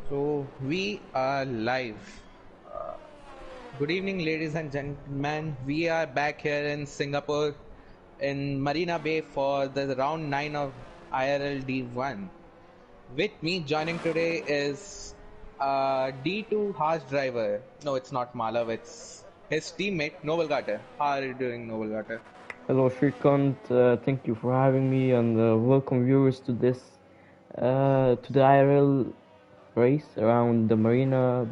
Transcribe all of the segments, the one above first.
So we are live. Uh, Good evening, ladies and gentlemen. We are back here in Singapore in Marina Bay for the round 9 of IRL D1. With me joining today is D2 harsh driver. No, it's not Malav, it's his teammate Noble Carter. How are you doing, Noble Carter? Hello, Shrikant. Thank you for having me, and welcome viewers to to the IRL race around the Marina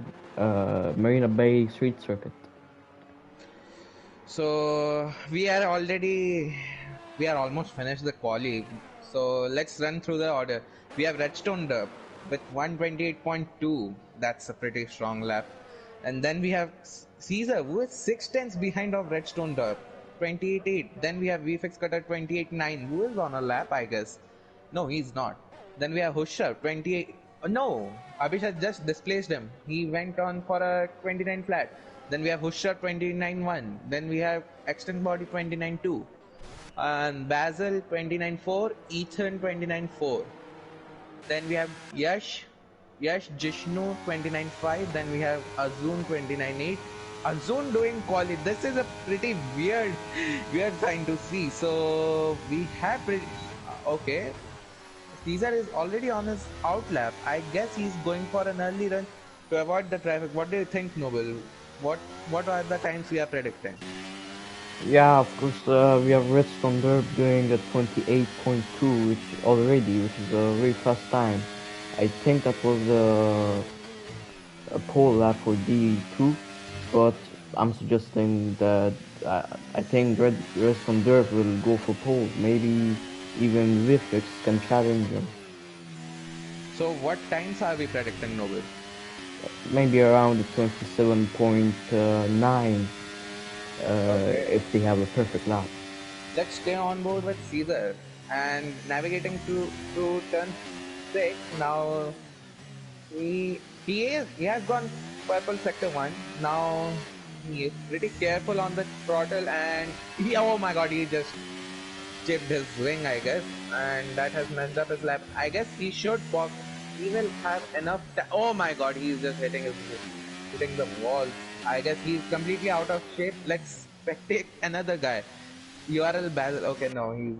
Bay Street Circuit. So we are almost finished the quali. So let's run through the order. We have Redstone Derp with 128.2. That's a pretty strong lap. And then we have Caesar who is 6 tenths behind of Redstone Derp, 28.8. Then we have VFX Cutter 28.9 who is on a lap, I guess. No, he's not. Then we have Husher 28. No, Abhishek just displaced him. He went on for a 29 flat. Then we have Husher 29.1. Then we have Extend Body 29.2. And Basil 29.4. Ethan 29.4. Then we have Yash Jishnu 29.5. Then we have Azun 29.8. Azun doing quality. This is a pretty weird sign to see. So we have okay. Caesar is already on his outlap. I guess he's going for an early run to avoid the traffic. What do you think, Noble? What are the times we are predicting? Yeah, of course, we have Redstone Derp doing a 28.2, which is a very fast time. I think that was a pole lap for D2, but I'm suggesting that I think Redstone Derp will go for pole. Maybe even Vifix can challenge him. So what times are we predicting, Noble? Maybe around 27.9 Okay, if they have a perfect lap. let's stay on board with Caesar and navigating to turn 6. Now he has gone purple sector 1. Now he is pretty careful on the throttle and oh my god, he just chipped his wing, I guess, and that has messed up his lap. I guess he should walk. He will have enough. Oh my god, he's just hitting the wall. I guess he's completely out of shape. Let's spectate another guy. URL Basil. Okay, no, he's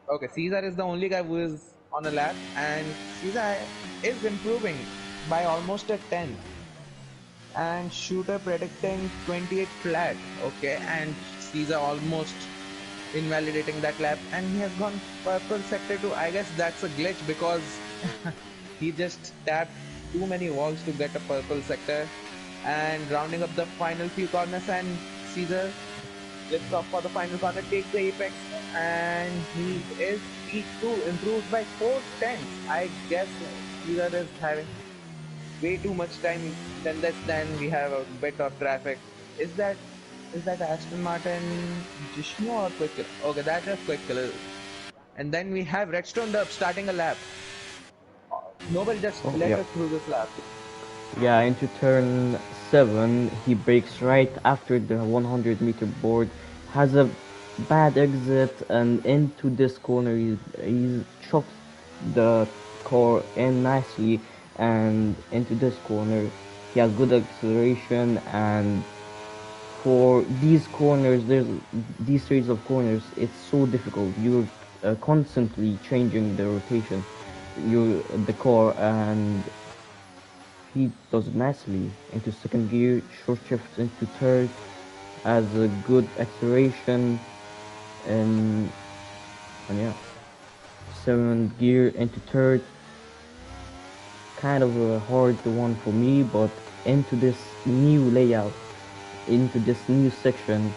okay. Caesar is the only guy who is on a lap, and Caesar is improving by almost a 10. And shooter predicting 28 flat. Okay, and Caesar almost invalidating that lap, and he has gone purple sector 2. I guess that's a glitch because he just tapped too many walls to get a purple sector. And rounding up the final few corners, and Caesar lifts off for the final corner, takes the apex, and he too improves by 4 tenths. I guess Caesar is having way too much time than this. Then we have a bit of traffic. Is that Aston Martin Jishnu or Quick? Okay, that is Quick. And then we have Redstone Derp starting a lap. Noble, just Oh, let yeah. us through this lap. Yeah, into turn 7, he brakes right after the 100-meter board, has a bad exit, and into this corner, he chokes the car in nicely, and into this corner, he has good acceleration, and for these corners, there's these series of corners, it's so difficult. You're constantly changing the rotation, the car, and he does it nicely into second gear, short shifts into third, has a good acceleration, and, and yeah, seventh gear into third, kind of a hard one for me, but into this new layout, into this new section,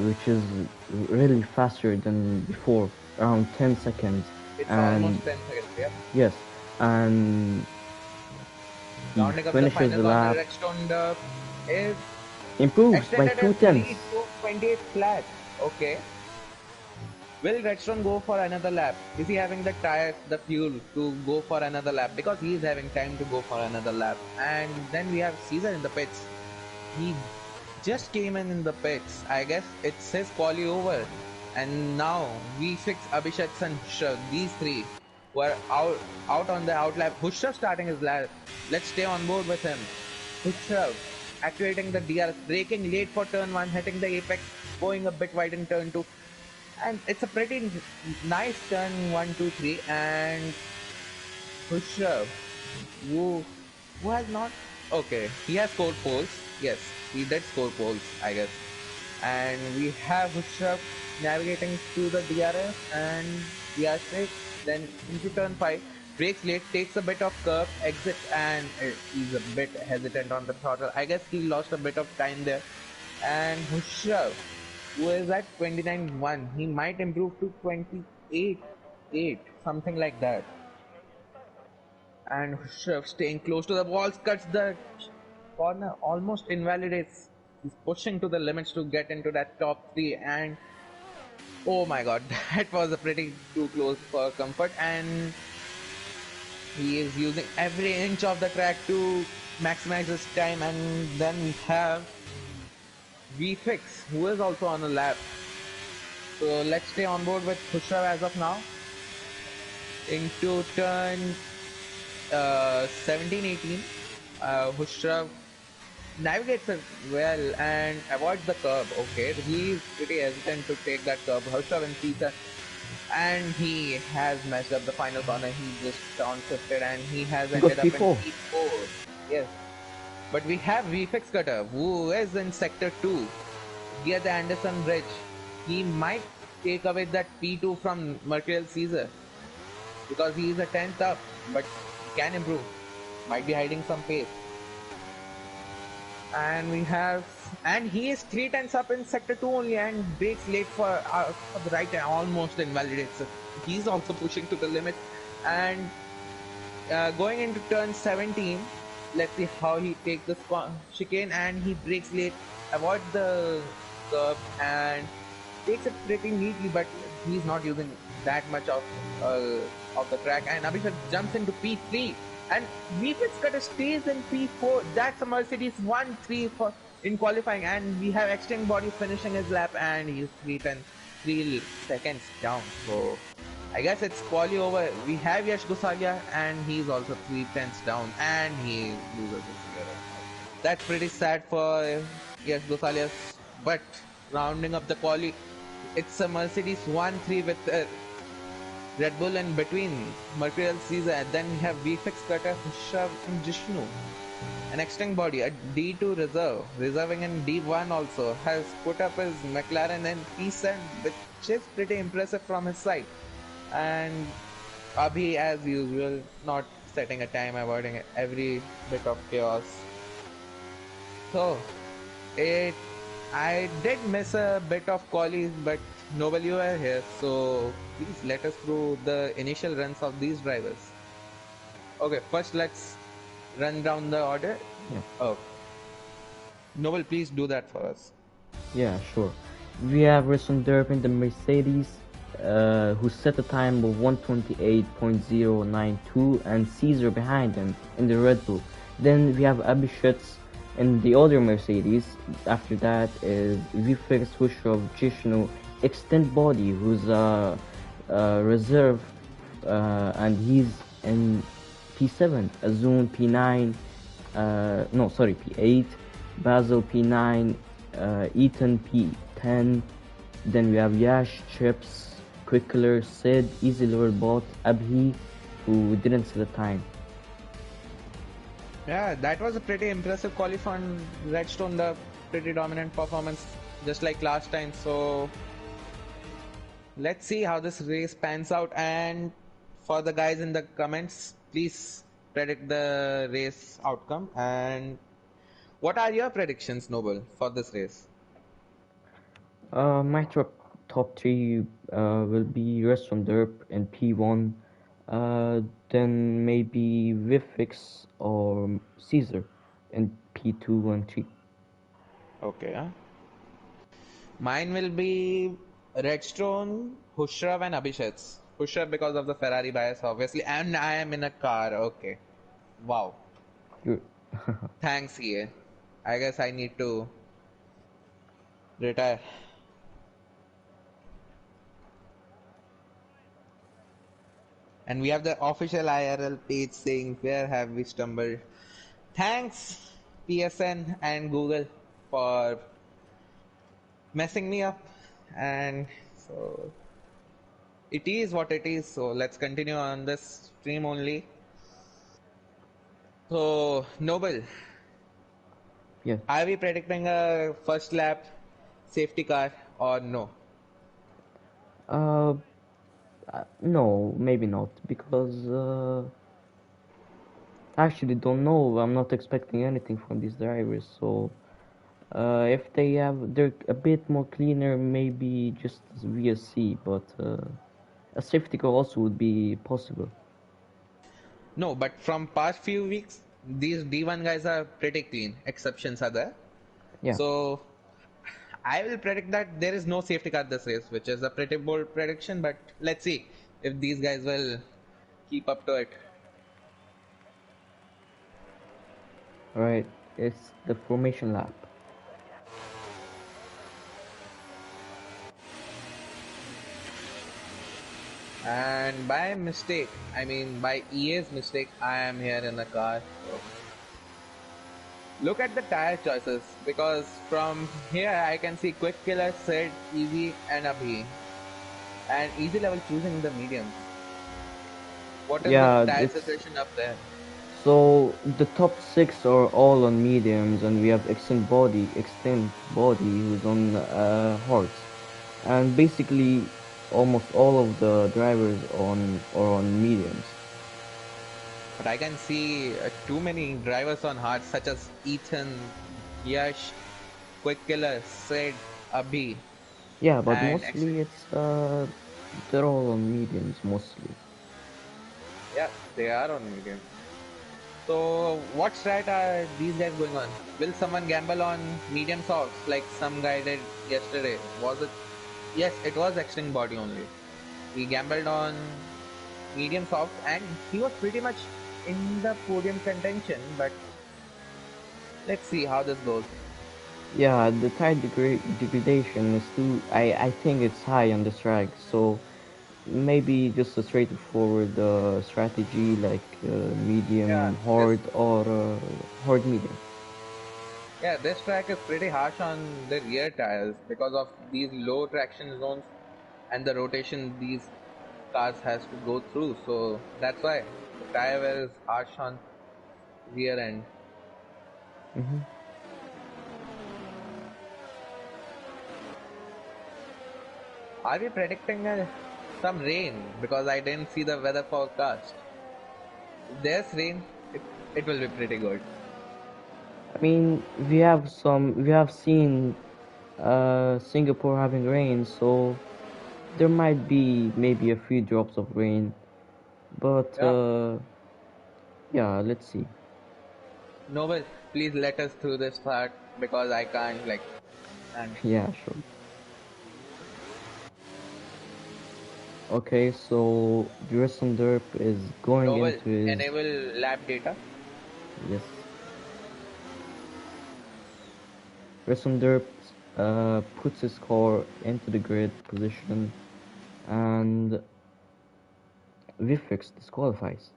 which is really faster than before, around 10 seconds, It's and almost 10 seconds. Yep. yes, and he Rounding up the finishes final the corner, lap, Redstone Derp is improves by extended two his tenths. lead to 28 flat. Okay. Will Redstone go for another lap? Is he having the tires, the fuel to go for another lap? Because he is having time to go for another lap. And then we have Caesar in the pits. He just came in the pits. I guess it's his quali over. And now V6, Abhishek and Hushar, these three were out on the outlap. Hushar starting his lap Let's stay on board with him. Khrushchev activating the DRS, braking late for turn 1, hitting the apex, going a bit wide in turn 2. And it's a pretty nice turn 1, 2, 3. And Khrushchev, who, who has not. Okay, he has scored poles. Yes, he did score poles, I guess. And we have Khrushchev navigating through the DRS and DRS straight, then into turn 5. Brakes late, takes a bit of curve, exits, and he's a bit hesitant on the throttle. I guess he lost a bit of time there. And Khrushchev, who is at 29.1, he might improve to 28.8, something like that. And Khrushchev staying close to the walls, cuts the corner, almost invalidates. He's pushing to the limits to get into that top 3, and oh my god, that was a pretty too close for comfort. And he is using every inch of the track to maximize his time. And then we have VFix, who is also on a lap. So let's stay on board with Khrushchev as of now. Into turn 17-18, Khrushchev navigates it well and avoids the curb. Okay, he's pretty hesitant to take that curb. Khrushchev in Pizza, and he has messed up the final corner. He just downshifted and he has He goes ended up in P4. P4. Yes, but we have VFX Cutter who is in sector 2 near the Anderson Bridge. He might take away that P2 from Mercurial Caesar because he is a 10th up, but he can improve. Might be hiding some pace. And we have, and he is 3 tenths up in sector 2 only and breaks late for the right and almost invalidates it. He's also pushing to the limit. And going into turn 17, let's see how he takes this chicane, and he breaks late, avoids the curb and takes it pretty neatly, but he's not using that much of the track. And Abhishek jumps into P3, and Vfix Cutter stays in P4. That's a Mercedes 1-3 for in qualifying, and we have extended body finishing his lap, and he's 3 seconds down. So I guess it's quali over. We have Yash Gosalia, and he's also 3 tenths down, and he loses his figure. That's pretty sad for Yash Gosalia, but rounding up the quali, it's a Mercedes 1-3 with Red Bull in between, Mercurial Caesar, and then we have VFX Cutter, Khrushchev, and Jishnu. An extinct body, a D2 reserve, reserving in D1 also, has put up his McLaren in P7, which is pretty impressive from his side. And Abhi, as usual, not setting a time, avoiding every bit of chaos. So, it I did miss a bit of qualies, but Noble, you are here, so please let us through the initial runs of these drivers. Okay, first let's run down the order. Yeah. Oh, Noble, please do that for us. Yeah, sure. We have Russell Derp in the Mercedes, who set a time of 128.092, and Caesar behind him in the Red Bull. Then we have Abhishek in the other Mercedes. After that is Vifix Khrushchev Jishnu Extend Body, who's a reserve, and he's in P7, Azun P9, no, sorry, P8, Basil P9, Ethan P10. Then we have Yash, Chips, Quickler, Sid, Easy Lower Bot, Abhi, who didn't see the time. Yeah, that was a pretty impressive qualify on Redstone, the pretty dominant performance, just like last time. So let's see how this race pans out. And for the guys in the comments, please predict the race outcome. And what are your predictions, Noble, for this race? My top three will be Rest from Derp in P1, then maybe Vifix or Caesar in P2 and 3. Okay. Mine will be Redstone, Hushrav, and Abhishek. Hushrav because of the Ferrari bias, obviously, and I am in a car. Okay. Wow. Good. Thanks, EA. I guess I need to retire. And we have the official IRL page saying, "Where have we stumbled?" Thanks, PSN and Google, for messing me up. And so it is what it is. So let's continue on this stream only. So, Noble, Yes. are we predicting a first lap safety car or no? Uh, no, maybe not, because I actually don't know. I'm not expecting anything from these drivers. So if they're a bit more cleaner, maybe just VSC, but a safety car also would be possible. No, but from past few weeks, these D1 guys are pretty clean. Exceptions are there. Yeah. So I will predict that there is no safety car this race, which is a pretty bold prediction. But let's see if these guys will keep up to it. Right. It's the formation lap. And by mistake, I mean by EA's mistake, I am here in the car. So look at the tire choices, because from here I can see Quick Killer, Sid, Easy, and Abhi. And Easy level choosing the mediums. What is the Yeah, tire it's situation up there? so the top six are all on mediums, and we have Extend Body, who's on hards, and basically almost all of the drivers on are on mediums. But I can see too many drivers on hard, such as Ethan, Yash, Quick Killer, Sid, Abhi, Yeah, but and mostly actually, it's they're all on mediums mostly. yeah, they are on medium. So, what strat are these guys going on? Will someone gamble on medium softs like some guy did yesterday? Was it? Yes, it was extreme body only. He gambled on medium softs and he was pretty much in the podium contention. But let's see how this goes. Yeah, the degradation is too. I think it's high on the track, so maybe just a straightforward strategy like Yeah, medium this hard or hard medium. Yeah, this track is pretty harsh on the rear tires because of these low traction zones and the rotation these cars has to go through. So that's why the tire wear is harsh on rear end. Hmm. Are we predicting some rain? Because I didn't see the weather forecast. If there's rain, it will be pretty good. I mean, we have seen Singapore having rain, so there might be maybe a few drops of rain, but Yeah. yeah, let's see. Noble, please let us through this part because I can't like and Yeah, sure. Okay, so Jason Derp is going Noble, into his enable lab data. yes. Jason Derp puts his car into the grid position, and Vifix disqualifies.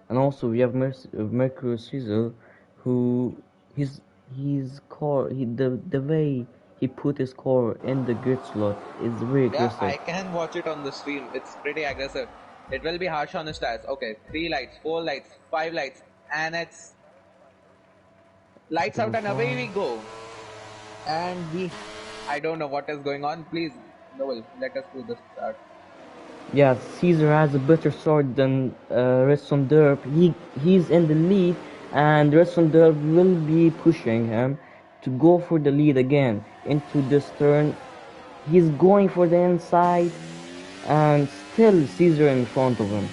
And also we have Mercury Caesar, who his his car the way he put his car in the grid slot is very Yeah, aggressive. I can watch it on the stream. It's pretty aggressive. It will be harsh on the stars. Okay, 3 lights, 4 lights, 5 lights, and it's lights out So and away far, we go. And I don't know what is going on. Please, Noel, let us do the start. yeah, Caesar has a better sword than Redson Derp. He's in the lead, and Redson Derp will be pushing him to go for the lead again into this turn. He's going for the inside, and still Caesar in front of him.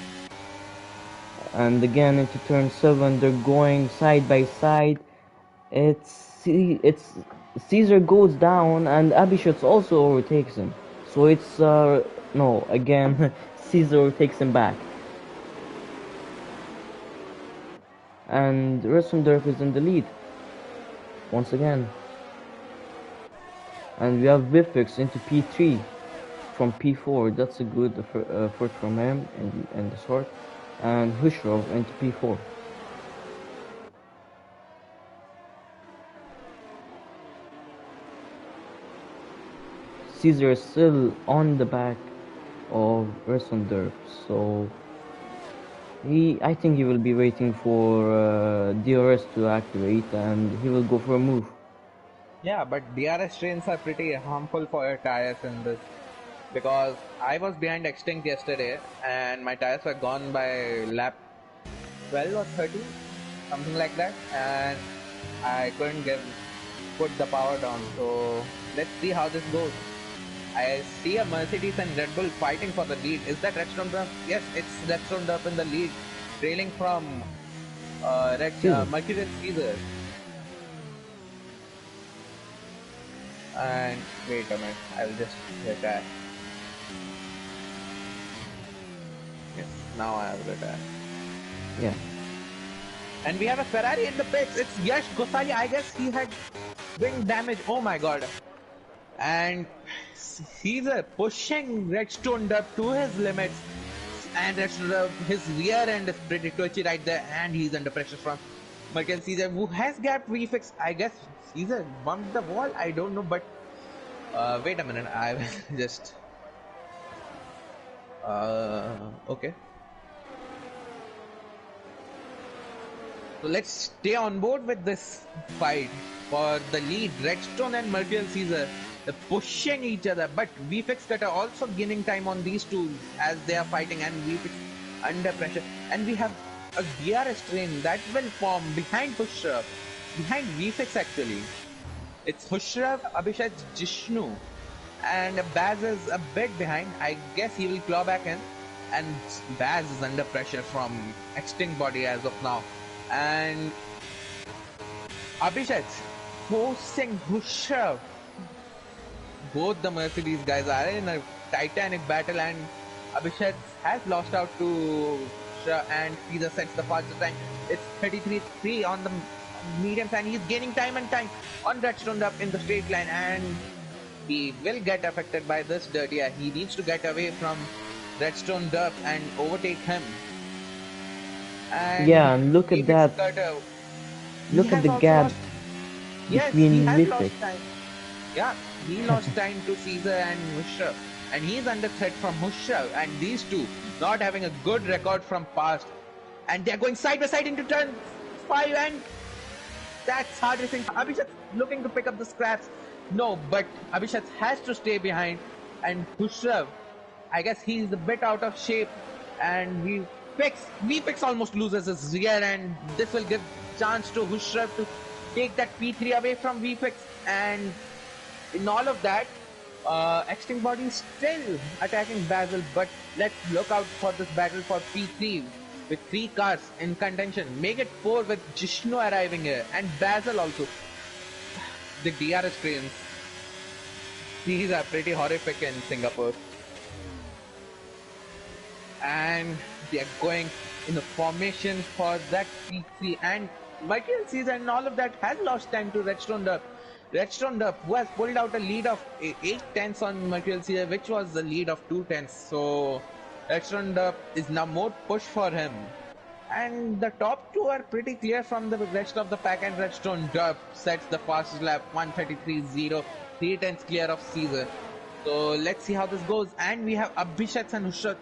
And again into turn 7, they're going side by side. It's Caesar goes down, and Abishot's also overtakes him. So it's no, again Caesar takes him back, and Ressendorf is in the lead once again. And we have Vifix into P3. from P4. That's a good effort from him in the short. And Hushrov into P4. Caesar is still on the back of Resondorp, so I think he will be waiting for DRS to activate, and he will go for a move. Yeah, but DRS trains are pretty harmful for your tires in this because I was behind Extinct yesterday and my tires were gone by lap 12 or 13, something like that, and I couldn't put the power down. So let's see how this goes. I see a Mercedes and Red Bull fighting for the lead. Is that Redstone Duff? Yes, it's Redstone Duff in the lead, trailing from Caesar. Mercury Caesar. And wait a minute, I'll just retire. Yes, now I have retired. Yeah. And we have a Ferrari in the pits. It's Yash Gosali. I guess he had wing damage. Oh my god. And he's pushing Redstone up to his limits. And Redstone, his rear end is pretty twitchy right there. And he's under pressure from Merkel Caesar, who has gapped refix. I guess Caesar bumped the wall. I don't know, but wait a minute. I will just. Okay. So let's stay on board with this fight for the lead. Redstone and Mercurial Caesar pushing each other, but VFX Cutter also gaining time on these two as they are fighting, and VFX under pressure. And we have a DRS train that will form behind Hushrav, behind VFX actually. It's Hushrav, Abhishek, Jishnu, and Baz is a bit behind. I guess he will claw back in, and Baz is under pressure from Extinct Body as of now. And Abhishek forcing Hushrav. Both the Mercedes guys are in a titanic battle, and Abhishek has lost out to Shah, and Caesar sets the fastest time. It's 33.3 on the mediums, and he's gaining time and time on Redstone up in the straight line, and he will get affected by this dirty. He needs to get away from Redstone Duff and overtake him. And Yeah, and look at Apex that. Cutter, he Look at has the also gap lost. Yes, he between has lost Vifix. time. Yeah, he lost time to Caesar and Mushra, and he's under threat from Mushra, and these two not having a good record from past, and they're going side by side into turn 5, and that's hard racing. Abhishek looking to pick up the scraps. No, but Abhishek has to stay behind, and Mushra, I guess he's a bit out of shape, and VFix almost loses his rear, and this will give chance to Hushrav to take that P3 away from VFix, and in all of that, Extinct Body is still attacking Basil, but let's look out for this battle for P3 with 3 cars in contention. Make it 4 with Jishnu arriving here, and Basil also. The DRS trains, these are pretty horrific in Singapore. And they are going in the formation for that P3, and Michael Caesar and all of that has lost time to Redstone Dup. Redstone Dup, who has pulled out a lead of 8 tenths on Michael Caesar, which was the lead of 2 tenths. So Redstone Dup is now more push for him. And the top two are pretty clear from the rest of the pack, and Redstone Dup sets the fastest lap 1:33.0, 3 tenths clear of Caesar. So let's see how this goes. And we have Abhishek and Hushrat.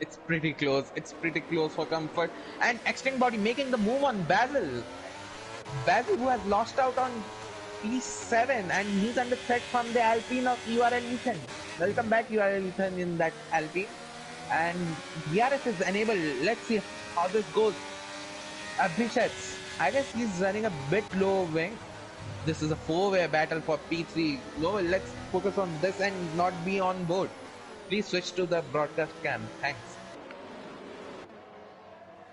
It's pretty close. It's pretty close for comfort. And Extinct Body making the move on Basil. Basil, who has lost out on P7, and he's under threat from the Alpine of URL Ethan. Welcome back, URL Ethan, in that Alpine. And DRS is enabled. Let's see how this goes. Abhishek, I guess he's running a bit low wing. This is a 4-way battle for P3. No, let's focus on this and not be on board. Please switch to the broadcast cam. Thanks.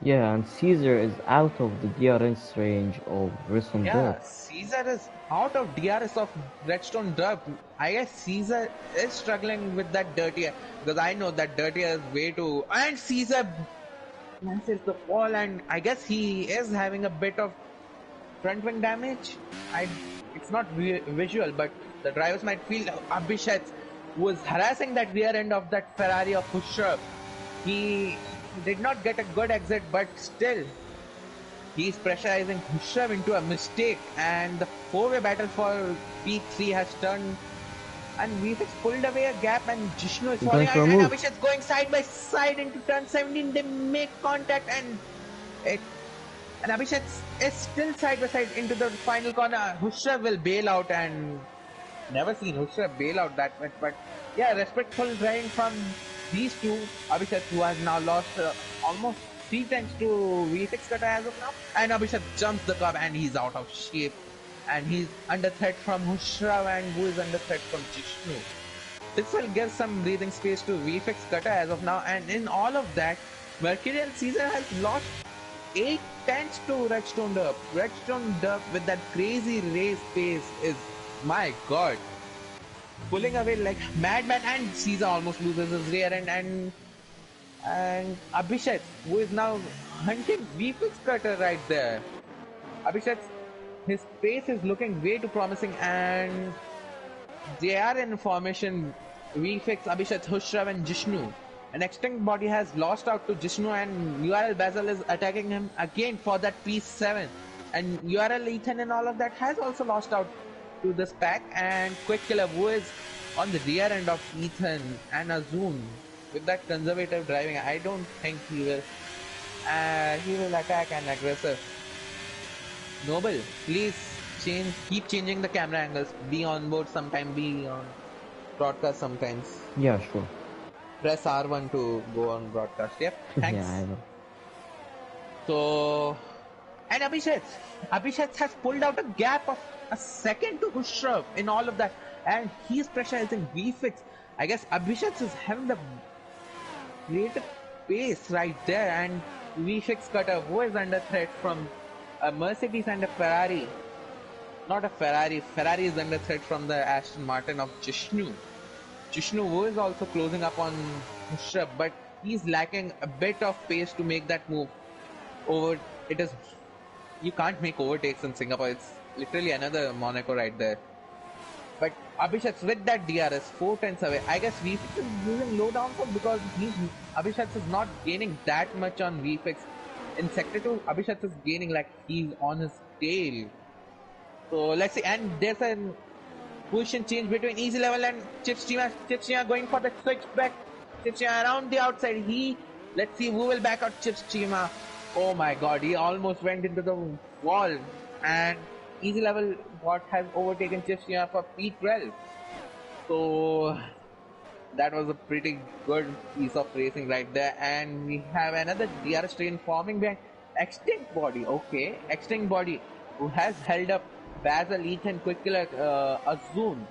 Yeah, and Caesar is out of the DRS range of Resondorp. Yeah, Caesar is out of DRS of Redstone Derp. I guess Caesar is struggling with that dirty because I know that dirty is way too. And Caesar smashes the wall, and I guess he is having a bit of front wing damage. It's not visual, but the drivers might feel Abhishek was harassing that rear end of that Ferrari of Hushraf. He did not get a good exit, but still, he's pressurizing Hushraf into a mistake, and the four-way battle for P3 has turned. And V6 pulled away a gap, and Jishnu is Going falling for out, a and move. Abhishek's going side by side into turn 17. They make contact, and it and Abhishek is still side by side into the final corner. Hushraf will bail out, and never seen Hushraf bail out that much. But yeah, respectful driving from these two. Abhishek, who has now lost almost 3 times to V6 Kata as of now, and Abhishek jumps the curb and he's out of shape. And he's under threat from Hushraf, and who is under threat from Jishnu. This will give some breathing space to VFX Cutter as of now, and in all of that, Mercurial Caesar has lost 8 tenths to Redstone Derp. Redstone Derp with that crazy race pace is, my god, pulling away like madman, and Caesar almost loses his rear end, and Abhishek, who is now hunting VFX Cutter right there. Abhishek, his pace is looking way too promising, and they are in formation. VFX, Abhishek, Hushraf, and Jishnu. An extinct body has lost out to Jishnu, and URL Basil is attacking him again for that P7. And URL Ethan and all of that has also lost out to this pack. And Quick Killer, who is on the rear end of Ethan and Azun with that conservative driving, I don't think he will. He will attack and aggressive. Noble, please keep changing the camera angles. Be on board sometime, be on broadcast sometimes. Yeah, sure. Press R1 to go on broadcast. Yep, Yeah, I thanks. know. So, and Abhishek has pulled out a gap of a second to Hushraf in all of that, and he's pressurizing VFix. I guess Abhishek is having the greater pace right there, and VFix Cutter, who is under threat from a Mercedes and a Ferrari. Not a Ferrari. Ferrari is under threat from the Aston Martin of Jishnu. Jishnu, who is also closing up on Hushraf, but he's lacking a bit of pace to make that move. It is, you can't make overtakes in Singapore. It's literally another Monaco right there. But Abhishek with that DRS 4 tenths away. I guess VFX is using low downforce because Abhishek is not gaining that much on VFX. In Sector 2, Abhishek is gaining like he's on his tail. So let's see, and there's a position change between easy level and Chipschema. Chipschema going for the switchback. Chipschema around the outside. Let's see who will back out Chipschema. Oh my god, he almost went into the wall, and easy level bot has overtaken Chipschema for P12. So that was a pretty good piece of racing right there, and we have another DRS train forming behind Extinct Body. Okay, Extinct Body, who has held up Basil, Ethan, Quick Killer, Azun,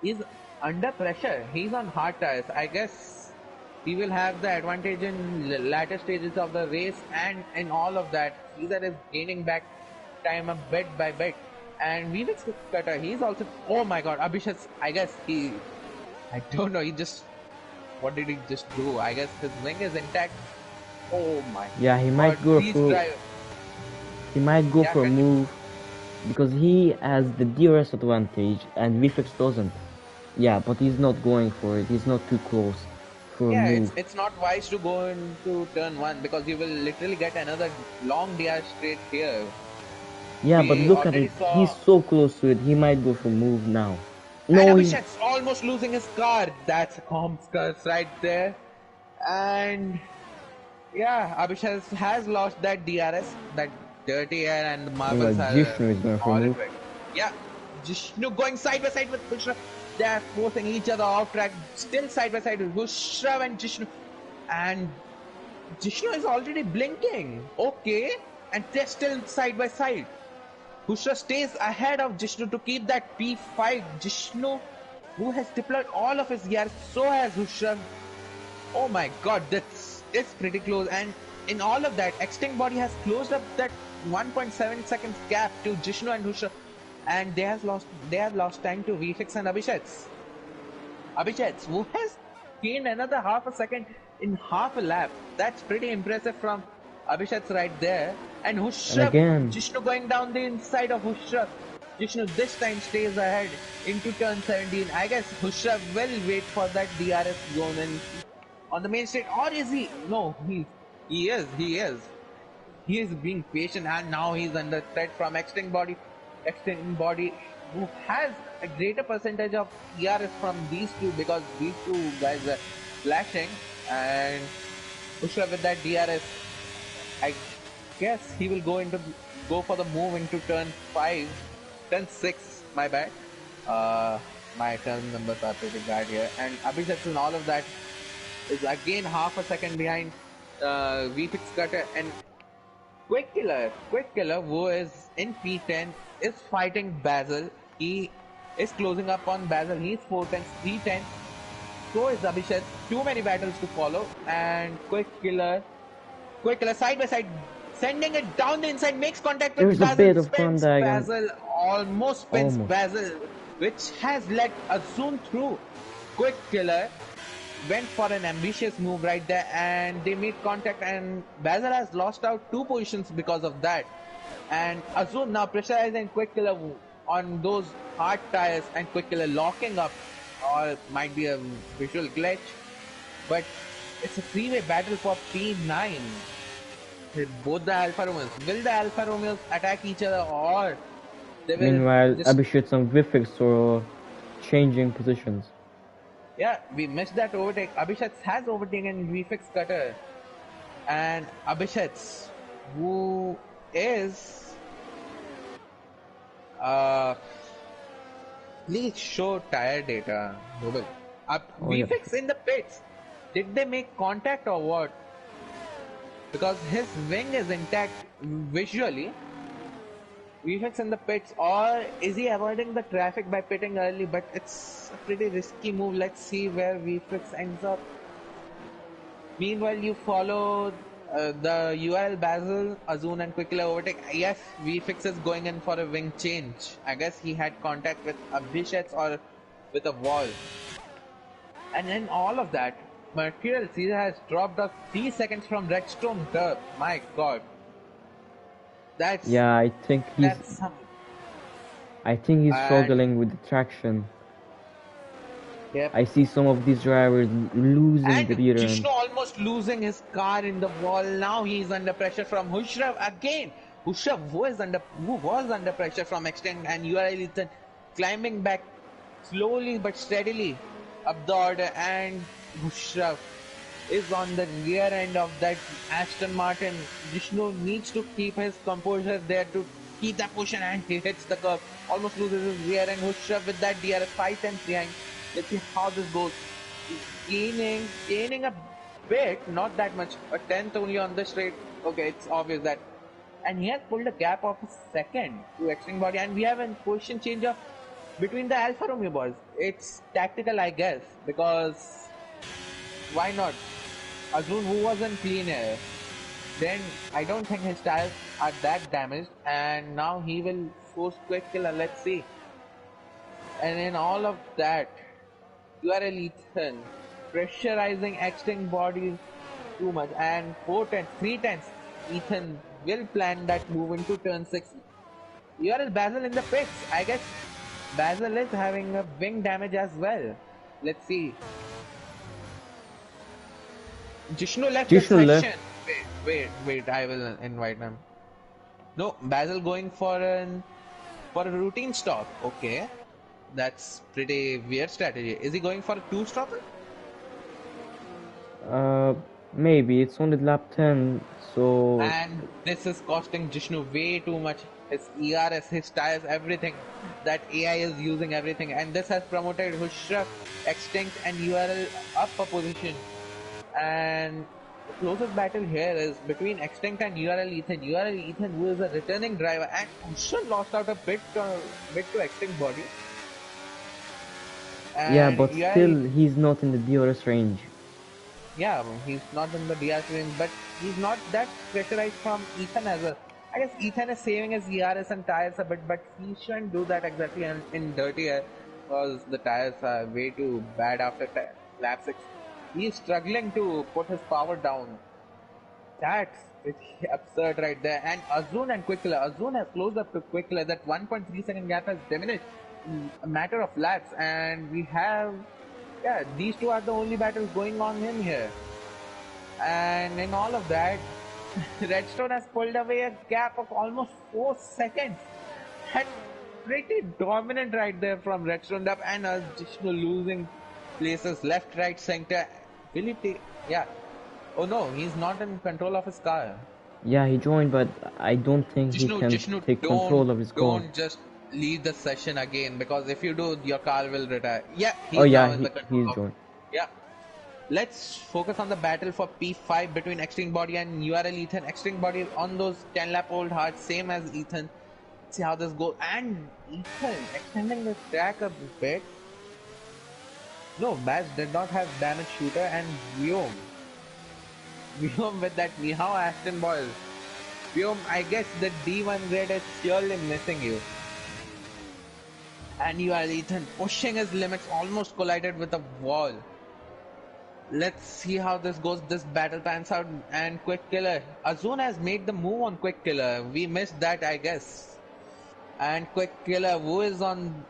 is under pressure. He's on hard tires. I guess he will have the advantage in latter stages of the race, and in all of that, Caesar is gaining back time a bit by bit. And Venus Cutter, he's also. Oh my god, Abhishek, I guess I don't know, what did he just do? I guess his wing is intact. Oh my Yeah, he god, might go please for drive. he might go Yeah, for a continue. move because he has the DRS advantage and VFX doesn't. Yeah, but he's not going for it. He's not too close for a Yeah, move. it's not wise to go into turn 1 because you will literally get another long DR straight here. Yeah, but We look at already it. He's saw. so close to it. He might go for move now. And No, he. Abhishek's almost losing his car. That's a comps curse right there. And yeah, Abhishek has lost that DRS, that dirty air, and the Well, marbles are Jishnu is going for a all in move. red. Yeah, Jishnu going side by side with Bushra. They are forcing each other off track, still side by side with Bushra and Jishnu. And Jishnu is already blinking. Okay, and they're still side by side. Bushra stays ahead of Jishnu to keep that P5. Jishnu, who has deployed all of his gears, so has Hushra. Oh my god, it's pretty close. And in all of that, Extinct Body has closed up that 1.7 seconds gap to Jishnu and Hushra, and they have lost time to VFX and Abhishek. Abhishek, who has gained another half a second in half a lap. That's pretty impressive from Abhishek right there. And And Hushra, again, Jishnu going down the inside of Hushra. Jishnu this time stays ahead into turn 17. I guess Hushra will wait for that DRS zone and on the main straight, or is he? No, he is. He is being patient, and now he's under threat from extending body, who has a greater percentage of ERS from these two because these two guys are flashing, and Bushra with that DRS, I guess he will go for the move into turn 5, turn 6. My bad. Uh, my turn numbers are pretty bad here, and Abhishek in all of that is again half a second behind VFix Cutter and Quick Killer, who is in P10, is fighting Basil. He is closing up on Basil. He's 4 tenths, 3 tenths. So is Abhishek. Too many battles to follow. And Quick Killer side by side, sending it down the inside, makes contact with There's a Basil, bit of spins contact and Basil, almost spins almost. Basil, which has let a zoom through. Quick Killer went for an ambitious move right there and they made contact and Basil has lost out 2 positions because of that. And Azun now pressurizing Quick Killer on those hard tires and Quick Killer locking up, or might be a visual glitch, but it's a three-way battle for P9 with both the Alfa Romeos. Will the Alfa Romeos attack each other or they will Meanwhile, just. Abhishek and Vifix are changing positions. Yeah, we missed that overtake. Abhishek has overtaken VFX Cutter. And Abhishek, who is uh please show tire data, Noble. Oh yeah, VFX in the pits. Did they make contact or what? Because his wing is intact visually. VFX in the pits, or is he avoiding the traffic by pitting early? But it's a pretty risky move. Let's see where VFX ends up. Meanwhile, you follow the URL Basil, Azun, and quickly overtake. Yes, VFix is going in for a wing change. I guess he had contact with Abhishek or with a wall. And in all of that, Mercurial Caesar has dropped off 3 seconds from Redstone Turf. My god. That's yeah. that's some. I think he's And struggling with the traction. yep. I see some of these drivers losing the And beater Jishnu end. almost losing his car in the wall. Now he's under pressure from Hushrav again. Hushrav was under pressure from Extend and URL Ethan climbing back slowly but steadily up the order, and Hushrav is on the rear end of that Aston Martin. Jishnu needs to keep his composure there to keep that position, and he hits the curve. Almost loses his rear end. Hushrav with that DRS 5 tenths behind. Let's see how this goes. Gaining a bit, not that much, a tenth only on the straight. Okay, it's obvious that, and he has pulled a gap of a second to extreme body, and we have a position change of between the Alfa Romeo boys. It's tactical, I guess, because why not? Azun, who was in clean air, then I don't think his tires are that damaged, and now he will force quick killer. Let's see. And in all of that, you are a Ethan pressurizing extinct bodies too much, and 4 tenths, 3 tenths. Ethan will plan that move into turn 6. You are a Basil in the pits. I guess Basil is having a wing damage as well. Let's see. Jishnu left the Jishnu left. session. Wait. I will invite him. No, Basil going for a routine stop. Okay, that's pretty weird strategy. Is he going for a two stopper? Uh, Maybe it's only lap 10, so And this is costing Jishnu way too much. His ERS, his tires, everything. That AI is using everything, and this has promoted Hushra, Extinct, and URL up a position. And the closest battle here is between Extinct and URL Ethan. URL Ethan, who is a returning driver, and Hushra lost out a bit to Extinct body. yeah, And but URL, still he's not in the DRS range. yeah, he's not in the DRS range, but he's not that pressurized from Ethan as well. I guess Ethan is saving his ERS and tires a bit, but he shouldn't do that exactly in dirty air because the tires are way too bad after lap 6. He's struggling to put his power down. That's Pretty absurd right there. And Azun and Quickler. Azun has closed up to Quickler. That 1.3 second gap has diminished in a matter of laps. And we have, yeah, these two are the only battles going on in here. And in all of that, Redstone has pulled away a gap of almost 4 seconds. That's pretty dominant right there from Redstone up and additional losing places left, right, center. Will he take? Yeah. Oh no, he's not in control of his car. Yeah, he joined, but I don't think he Jishnu, can Jishnu, take control of his car. don't just leave the session again because if you do, your car will retire. Yeah, Oh he's yeah, now in the control he's of. joined. Yeah. Let's focus on the battle for P5 between Extreme Body and URL Ethan. Extreme Body on those 10 lap old hearts, same as Ethan. Let's see how this goes. And Ethan extending the track a bit. No, Bash did not have damage shooter and Vyom. Vyom with that Mihao Aston Boys. Vyom, I guess the D1 grade is surely missing you. And you are Ethan pushing his limits, almost collided with a wall. Let's see how this goes. This battle pans out. And Quick Killer. Azun has made the move on Quick Killer. We missed that, I guess. And Quick Killer, who is on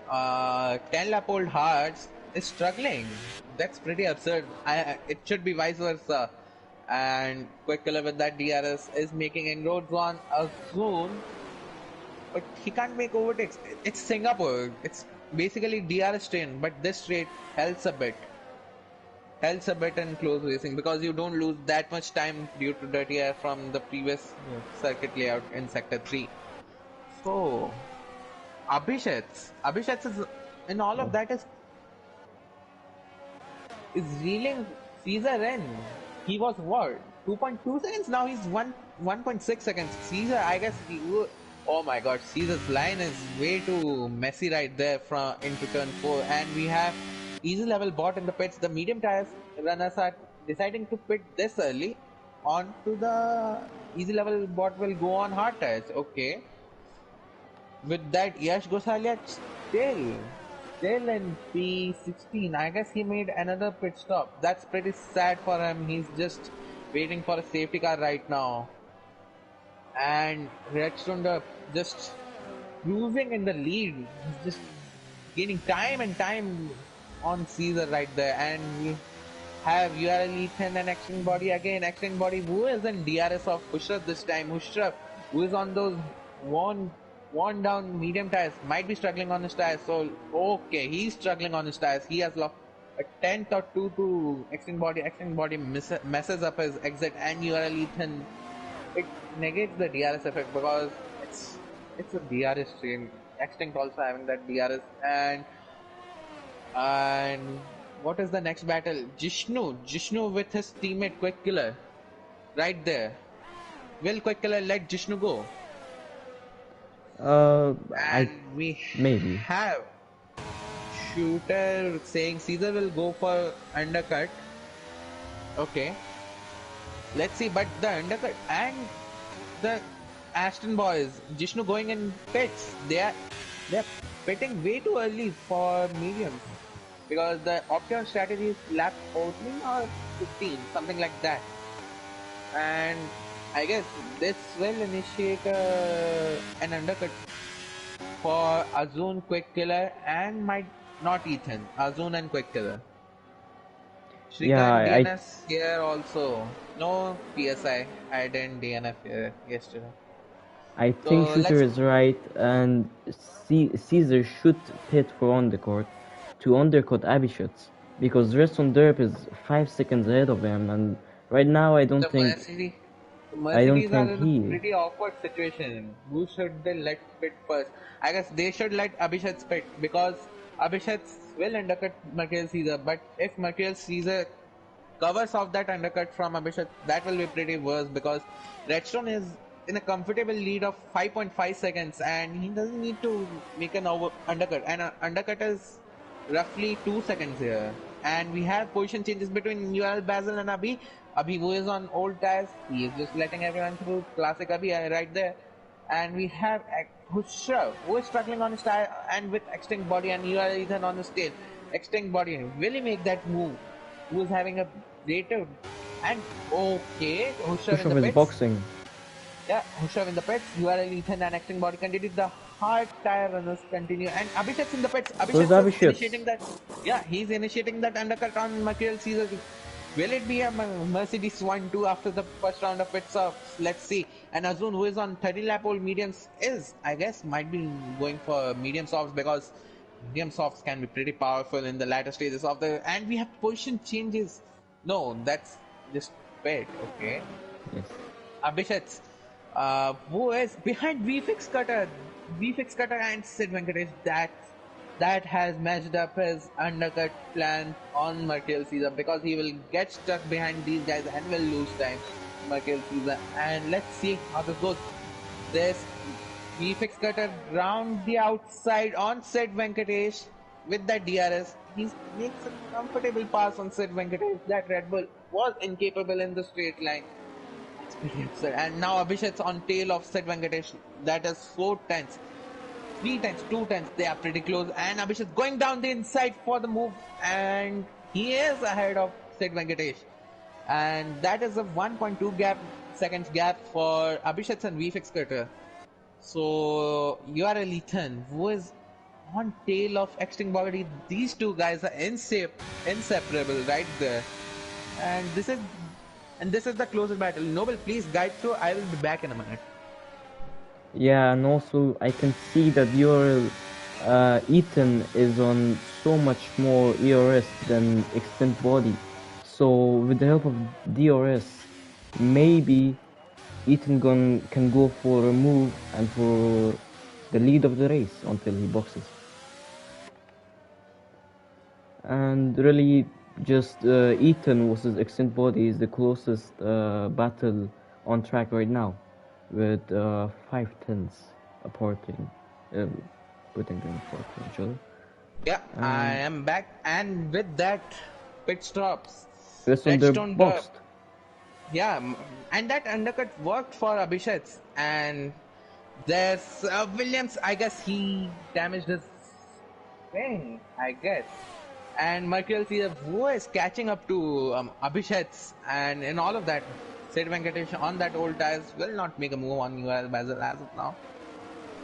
10 lap old hearts, is struggling. That's pretty absurd. It should be vice versa. And Quick Killer with that DRS is making inroads on Azun, but he can't make overtakes. It's Singapore. It's basically DRS train, but this straight helps a bit. Helps a bit in close racing because you don't lose that much time due to dirty air from the previous circuit layout in sector 3. So Abhishek is in all of that is reeling Caesar in. He was what? 2.2 seconds? Now he's 1.6 seconds. Caesar, I guess he would. Oh my god, Caesar's line is way too messy right there from into turn 4. And we have easy level bot in the pits. The medium tires runners are deciding to pit this early. Onto the easy level bot will go on hard tires. Okay. With that, Yash Gosalia still in P16. I guess he made another pit stop. That's pretty sad for him. He's just waiting for a safety car right now. And Redstone just cruising in the lead. He's just gaining time and time on Caesar right there. And we have URL Ethan and Extreme Body again. Extreme Body who is in DRS of Hushraf this time. Hushraf who is on those worn down medium tires, might be struggling on his tires. So okay, he's struggling on his tires. He has lost a tenth or two to Extreme Body. Extreme Body messes up his exit, and URL Ethan, it negates the DRS effect because it's a DRS train. Extinct also having that DRS. And what is the next battle? Jishnu with his teammate Quick Killer right there. Will Quick Killer let Jishnu go? I And we maybe. have Shooter saying Caesar will go for undercut. Okay, let's see. But the undercut and the Aston boys, Jishnu going in pits. They're pitting way too early for mediums because the optimum strategy is lap 14 or 15, something like that. And I guess this will initiate an undercut for Azun, Quick Killer, and might not Ethan. Azun and Quick Killer. Yeah, Shrikant I DNS here also. No PSI. I didn't DNF here yesterday. I think So Shooter let's. is right, and Caesar should pit for undercut to undercut Abishot because Reston Derp is 5 seconds ahead of him, and right now The Mercedes. The I don't Mercedes are think in a he is. pretty awkward situation. Who should they let pit first? I guess they should let Abhishek pit because Abhishek will undercut Mercurial Caesar. But if Mercurial Caesar covers off that undercut from Abhishek, that will be pretty worse because Redstone is in a comfortable lead of 5.5 seconds and he doesn't need to make an undercut. And an undercut is roughly 2 seconds here. And we have position changes between UL, Basil and Abhi. Abhi who is on old tires, he is just letting everyone through. Classic Abhi right there. And we have Hushra who is struggling on his tire and with extinct body and UL Ethan on his tail. Extinct body, will he make that move? Who is having a greater And okay, Hushav in the Khrushchev is pits. boxing. Yeah, Hushav in the pits. URL Ethan and acting body continue. The hard tire runners continue. And Abhishek's in the pits. So is Abhishek is Avishets. initiating that. Yeah, he's initiating that undercut on Mercurial Caesar. Will it be a Mercedes 1-2 after the first round of pit stops? Let's see. And Azun, who is on 30 lap old mediums, is, I guess, might be going for medium softs because medium softs can be pretty powerful in the latter stages of the. And we have position changes. No, that's just pit, okay? Yes. Abhishek, who is behind VFix Cutter, VFix Cutter and Sid Venkatesh. That has matched up his undercut plan on Mercurial Caesar because he will get stuck behind these guys and will lose time. Mercurial Caesar, and let's see how this goes. This VFX Cutter round the outside on Sid Venkatesh with that DRS. He makes a comfortable pass on Sid Venkatesh. That Red Bull was incapable in the straight line. That's pretty absurd. And now Abhishek's on tail of Sid Venkatesh. That is 4 tenths. 3 tenths, 2 tenths. They are pretty close. And Abhishek's going down the inside for the move. And he is ahead of Sid Venkatesh. And that is a 1.2 seconds gap for Abhishek and VFX Cutter. So you are a Lethan who is on tail of extinct body. These two guys are inseparable right there. And this is the closest battle. Noble, please guide through. I will be back in a minute. Yeah, and also I can see that your Ethan is on so much more ERS than extent body. So with the help of DRS, maybe can go for a move and for the lead of the race until he boxes. And really, just Ethan versus extent body is the closest battle on track right now, with 5 tenths apporting, uh, putting them apart from each other. Yeah, I And am back, and with that, pit stops. rest on the Redstone Derp. boxed. Yeah, and that undercut worked for Abhishek. And there's Williams. I guess he damaged his thing. I guess. And Mercurial Caesar, who is catching up to Abhishek, and in all of that, Sid Venkatesh on that old tires will not make a move on URL Basil as of now.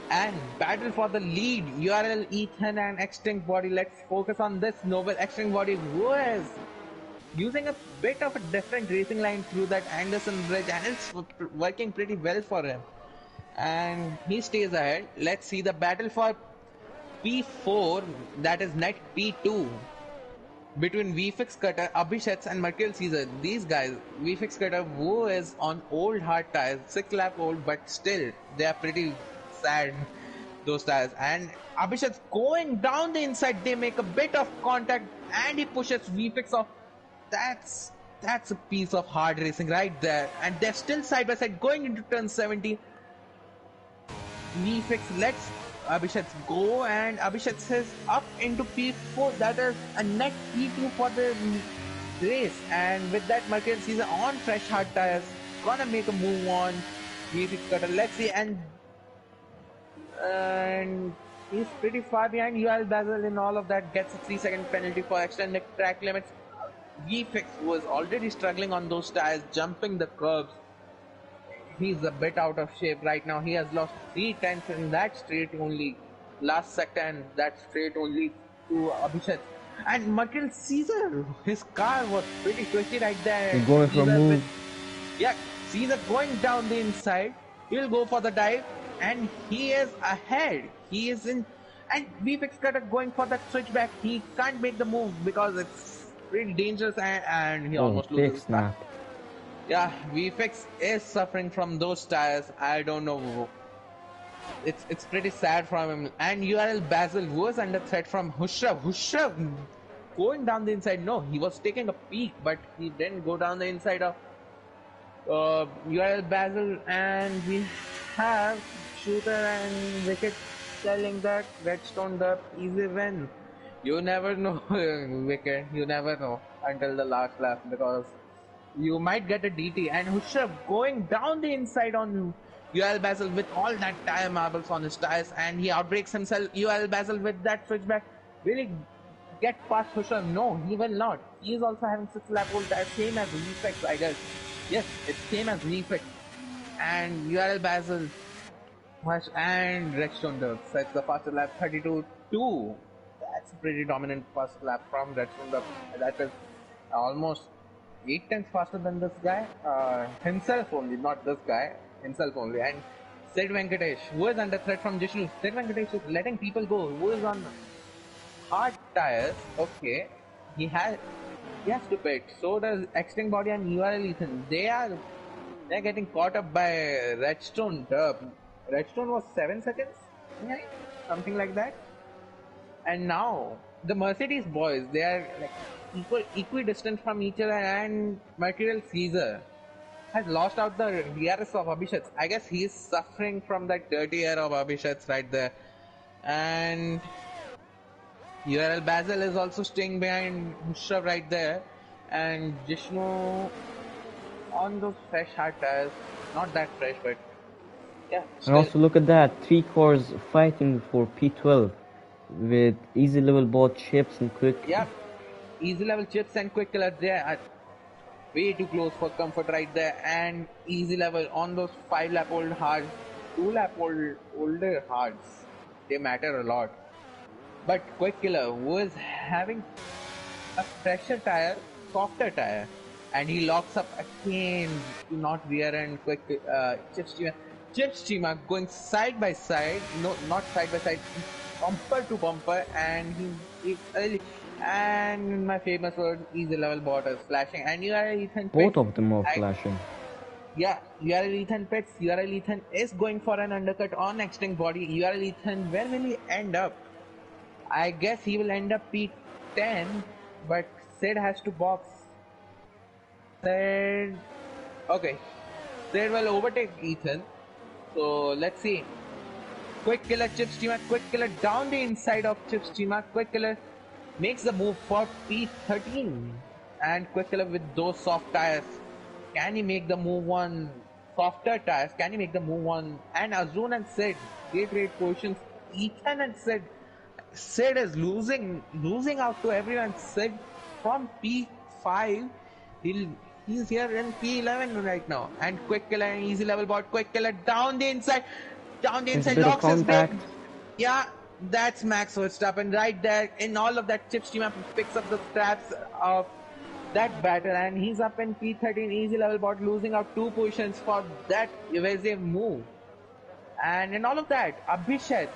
And battle for the lead, URL, Ethan, and Extinct Body. Let's focus on this noble Extinct Body, who is using a bit of a different racing line through that Anderson Bridge, and it's working pretty well for him. And he stays ahead. Let's see the battle for P4, that is net P2, between VFX Cutter, Abhishek, and Mercurial Caesar. These guys, VFX Cutter, who is on old hard tires, 6 lap old, but still they are pretty sad, those tires. And Abhishek going down the inside, they make a bit of contact, and he pushes VFX off. That's a piece of hard racing right there. And they're still side by side going into turn 70. VFX lets Abhishek go, and Abhishek says up into P4. That is a net P2 for the race. And with that, Mercurial Caesar on fresh hard tires, gonna make a move on VFX Cutter. Let's see, and he's pretty far behind. UL Basil in all of that gets a 3-second penalty for extended track limits. VFX was already struggling on those tires, jumping the curbs. He's a bit out of shape right now. He has lost 3 tenths in that straight only last sector, and that straight only to Abhishek. And Mercurial Caesar, his car was pretty twisty right there. He's going for a Caesar with, move. yeah, Caesar going down the inside. He'll go for the dive, and he is ahead. He is in, and VFX Cutter going for that switchback. He can't make the move because it's pretty dangerous, and he Oh, almost big loses his car. snap. Yeah, VFX is suffering from those tires. I don't know. It's pretty sad from him. And URL Basil was under threat from Hushrav. Hushrav going down the inside. No, he was taking a peek, but he didn't go down the inside of URL Basil. And we have Shooter and Wicket telling that Redstone the easy win. You never know, Wicket. You never know until the last lap, because you might get a DT. And Hushav going down the inside on UL Basil with all that tire marbles on his tires, and he outbreaks himself. UL Basil with that switchback really get past Husha. No, he will not. He is also having 6 lap hold tires, same as Reflex, I guess. Yes, it's same as Reflex. And URL Basil and Redstone Dub sets the fastest lap 32-2. That's a pretty dominant first lap from Redstone Dub. That is almost 8 times faster than this guy. Himself only, not this guy. Himself only. And Sid Venkatesh, who is under threat from Jishnu. Sid Venkatesh is letting people go. Who is on hard tires? Okay. He has to pit. So does Extinct Body and URL Ethan. They're getting caught up by Redstone Dub. Redstone was 7 seconds, yeah, something like that. And now the Mercedes boys, they are like equidistant from each other, and Material Caesar has lost out the DRS of Abhishek. I guess he's suffering from that dirty air of Abhishek right there. And URL Basil is also staying behind Mushra right there. And Jishnu on those fresh hard tires, not that fresh, but yeah, And still. also look at that, three cars fighting for P12 with easy level ball chips and quick. Yep, easy level chips and quick killer there are way too close for comfort right there, and easy level on those 5 lap old hards, 2 lap older hards, they matter a lot. But quick killer who is having a fresher tire, softer tire, and he locks up again to not rear end quick Chip Steamer going side by side, no, not side by side, bumper to bumper, and he early. And my famous word, easy level borders flashing, and you are Ethan Both Pitts. of them are I, flashing. yeah, URL Ethan Pitts. URL Ethan is going for an undercut on extinct body. URL Ethan, where will he end up? I guess he will end up P10, but Sid has to box. Sid. Okay. Sid will overtake Ethan. So let's see. Quick killer Chip Steamer. Quick killer down the inside of Chip Steamer. Quick killer makes the move for P13. And quick killer with those soft tires. Can he make the move on softer tires? Can he make the move on? And Azun and Sid, great positions. Ethan and Sid is losing out to everyone. Sid from P5, he's here in P11 right now. And quick killer and easy level bot, quick killer down the There's a inside, bit of locks his brake. contact. Yeah, that's Max Verstappen right there. In all of that, Chip Steamer picks up the straps of that battle, and he's up in P13 easy level bot, losing out 2 positions for that evasive move. And in all of that, Abhishek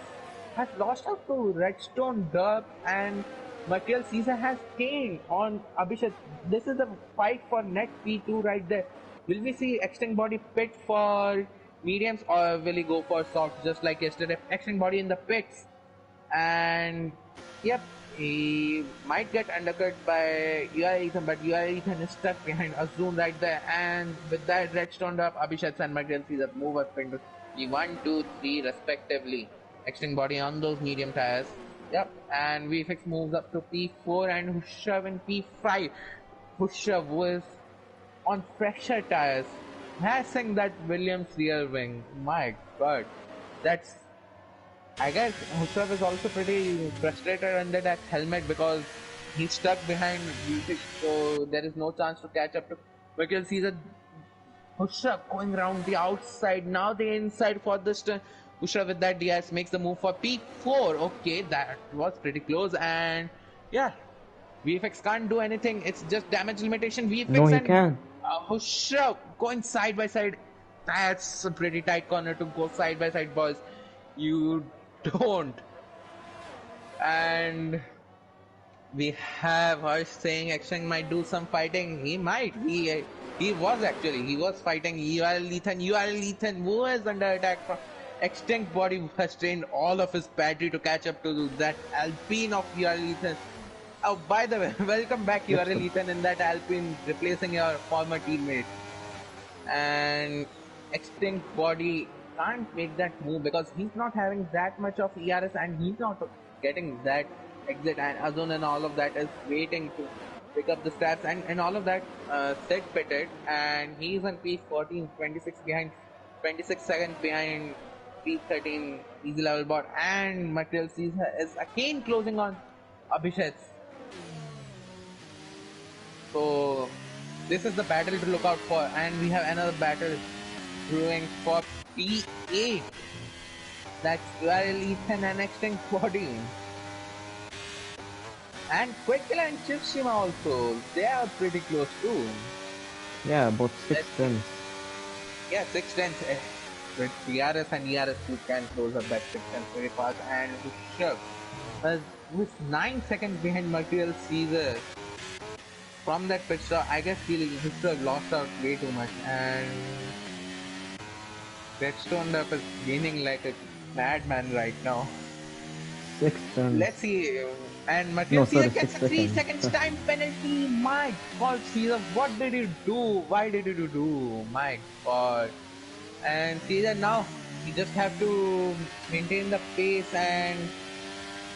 has lost out to Redstone Derp, and Material Caesar has gained on Abhishek. This is a fight for net P2 right there. Will we see Extinct Body pit for mediums, or will he go for soft just like yesterday? Extinct Body in the pits, and yep, he might get undercut by UI Ethan, but UI Ethan is stuck behind Azun right there, and with that Redstone up, Abhishek and Material Caesar move up into the 1, 2, 3 respectively. Extend body on those medium tires. Yep, and VFX moves up to P4 and Hushav in P5. Hushav was on fresher tires, passing that Williams rear wing. My god, that's. I guess Hushav is also pretty frustrated under that helmet because he's stuck behind V6, so there is no chance to catch up to. Because he's a Usha going around the outside, now the inside for this turn. Usha with that DS makes the move for P4. Okay, that was pretty close, and yeah, VFX can't do anything. It's just damage limitation. No, VFX he and can. Usha going side by side. That's a pretty tight corner to go side by side, boys. You don't. And we have Harsh saying Action might do some fighting. He might. He was actually. He was fighting URL Ethan. URL Ethan was under attack from Extinct Body has trained all of his battery to catch up to that Alpine of URL Ethan. Oh, by the way, welcome back Yep. URL Ethan in that Alpine replacing your former teammate. And Extinct Body can't make that move because he's not having that much of ERS and he's not getting that exit, and Azun and all of that is waiting to pick up the stats, and all of that Sid pitted, and he's on P14, 26 behind, 26 seconds behind P13 easy level bot, and Material Caesar is again closing on Abhishek. So this is the battle to look out for, and we have another battle brewing for P8. That's URL Ethan and Extinct Body. And Quickkill and Chipshima also. They are pretty close too. Yeah, about six Let's see. tenths. Yeah, 6 tenths. With TRS and ERS, you can close up that 6 tenths very fast. And Rishabh, who's 9 seconds behind Material Caesar. From that pit stop, I guess he should have lost out way too much. And Redstone Duff is gaining like a madman right now. Six Let's tenths. see. And No, Material Caesar sorry, gets six a 3 seconds. seconds time penalty. My God, Caesar, what did you do? Why did you do? My God. And Caesar now, you just have to maintain the pace and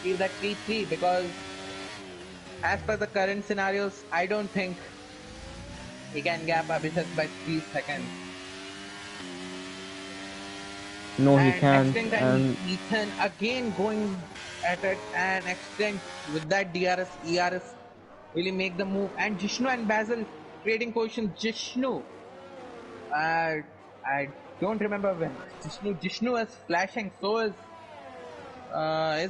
keep that 3-3 because as per the current scenarios, I don't think he can gap Abhishek by 3 seconds. No, he And can't. Extinct and And Ethan again going at it, and Extinct with that DRS, ERS really make the move. And Jishnu and Basil trading position. Jishnu, I don't remember when Jishnu is flashing. So is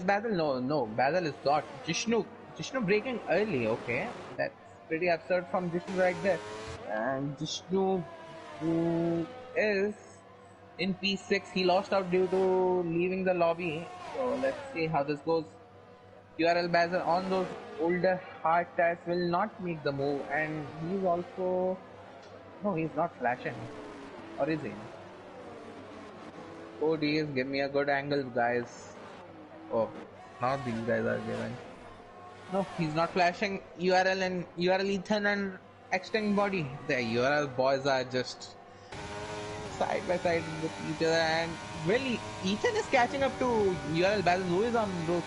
Basil? No, Basil is not. Jishnu breaking early. Okay, that's pretty absurd from Jishnu right there. And Jishnu, who is in P6, he lost out due to leaving the lobby. So let's see how this goes. URL Basil on those older hard tires will not make the move, and he's also no, he's not flashing, or is he? Oh, DS, give me a good angle, guys. Oh, now these guys are giving. No, he's not flashing. URL and URL Ethan and extending body. The URL boys are just side by side with each other, and really Ethan is catching up to URL Basil, who is on those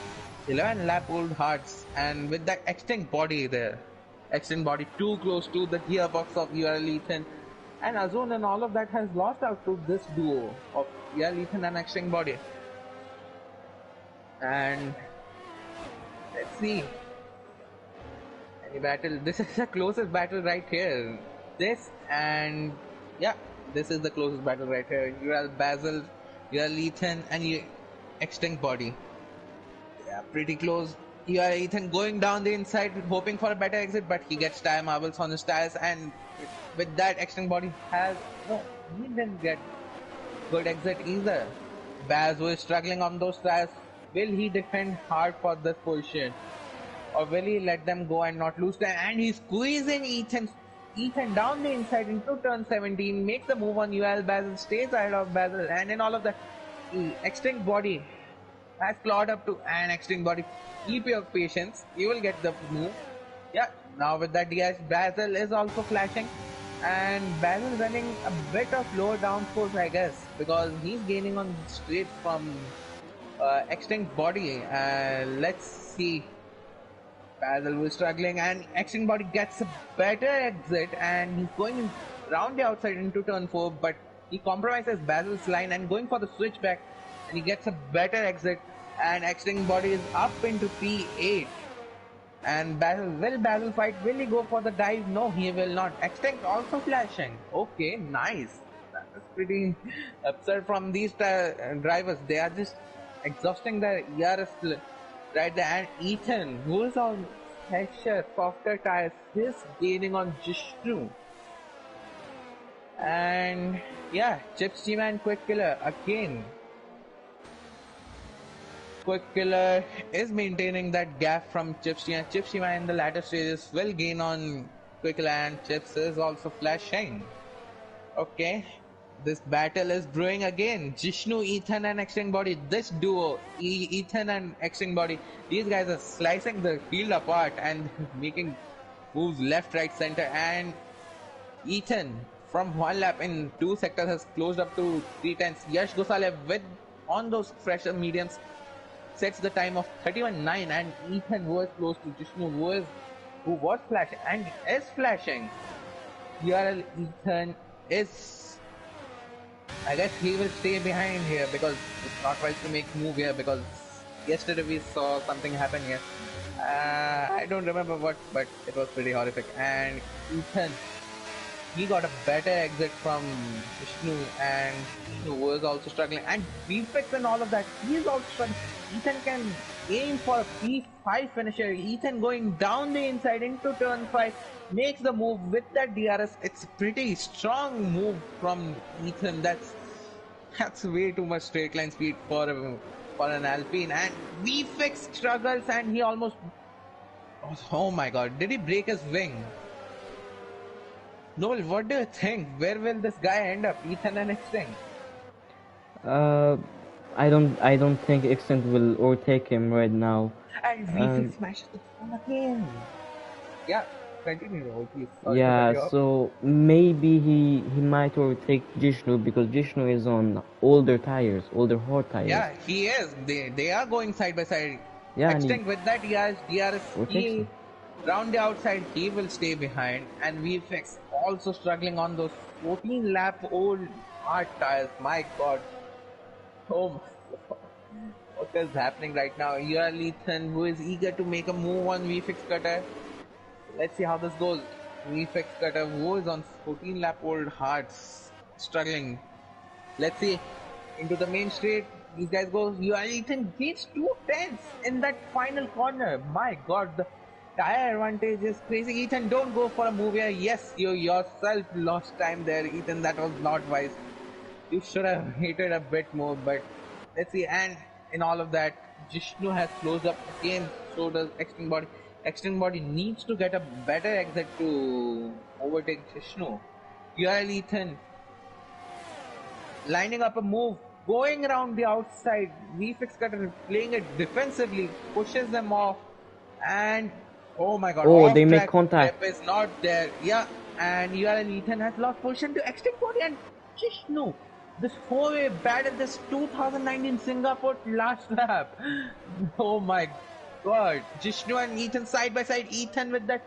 11 lap old hearts, and with that extend body there, extend body too close to the gearbox of URL Ethan, and Azun and all of that has lost out to this duo of URL Ethan and extend body. And let's see any battle. This is the closest battle right here. This and yeah, this is the closest battle right here. You have Basil, you have Ethan, and you extinct body. Yeah, pretty close. You are Ethan going down the inside, hoping for a better exit, but he gets tire marbles on his tires, and with that, extinct body has no. He didn't get good exit either. Baz, who is struggling on those tires, will he defend hard for this position? Or will he let them go and not lose time? And he's squeezing Ethan down the inside into turn 17, makes the move on UL Basil, stays ahead of Basil, and in all of that, extinct body has clawed up to an extinct body. Keep your patience, you will get the move. Yeah, now with that DS, Basil is also flashing, and Basil running a bit of lower downforce, I guess, because he's gaining on straight from extinct body. Let's see. Basil was struggling, and Action Body gets a better exit, and he's going round the outside into turn 4, but he compromises Basil's line and going for the switchback, and he gets a better exit, and Action Body is up into P8. And Basil fight? Will he go for the dive? No, he will not. Extinct also flashing. Okay, nice. That is pretty absurd from these drivers. They are just exhausting their ERS right there. And Ethan, who is on fresher, softer tires, is gaining on Jishnu. And yeah, Chips Team and Quick Killer again. Quick Killer is maintaining that gap from Chipsy, and Chipsy in the latter stages will gain on Quick Killer, and Chips is also flashing. Okay, this battle is brewing again. Jishnu, Ethan, and Extinct Body. This duo, Ethan and Extinct Body, these guys are slicing the field apart and making moves left, right, center. And Ethan, from one lap in 2 sectors, has closed up to 3 tenths. Yash Gosale with on those fresher mediums sets the time of 31.9, and Ethan was close to Jishnu who was flashing and is flashing. URL Ethan is, I guess he will stay behind here because it's not wise to make move here because yesterday we saw something happen here. I don't remember what, but it was pretty horrific. And Ethan, he got a better exit from Vishnu, and Vishnu was also struggling. And Prefix and all of that, he's also struggling. Ethan can aim for a P5 finisher. Ethan going down the inside into turn 5 makes the move with that DRS. It's a pretty strong move from Ethan. That's way too much straight line speed for an Alpine. And VFix struggles, and he almost. Oh my god, did he break his wing? Noel, what do you think? Where will this guy end up? Ethan and Extinct? Uh, I don't think Extent will overtake him right now. And And VFix smashes the phone again. Yeah, continue, Noel, please. Sorry to cut yeah, you off. so maybe he might overtake Jishnu because Jishnu is on older tires, older hard tires. Yeah, he is. They are going side by side. Yeah, and he Extinct with that DRS, overtakes him. he round the outside, he will stay behind. And VFX also struggling on those 14 lap old hard tires. My god. Oh my god. What is happening right now? You are Ethan, who is eager to make a move on VFX Cutter. Let's see how this goes. VFX Cutter, who is on 14 lap old hearts, struggling. Let's see. Into the main straight. These guys go. You are Ethan gains 2 tenths in that final corner. My god, the tire advantage is crazy. Ethan, don't go for a move here. Yes, you yourself lost time there, Ethan. That was not wise. You should have waited a bit more, but let's see. And in all of that, Jishnu has closed up again. So does Extreme Body. Extreme Body needs to get a better exit to overtake Jishnu. You are Ethan lining up a move, going around the outside. VFX Cutter playing it defensively, pushes them off, and oh my god, Oh, off they make track contact. flip is not there. Yeah, and URL Ethan has lost position to Extreme Body and Jishnu. This four-way battle, this 2019 Singapore last lap. Oh my god, Jishnu and Ethan side by side. Ethan with that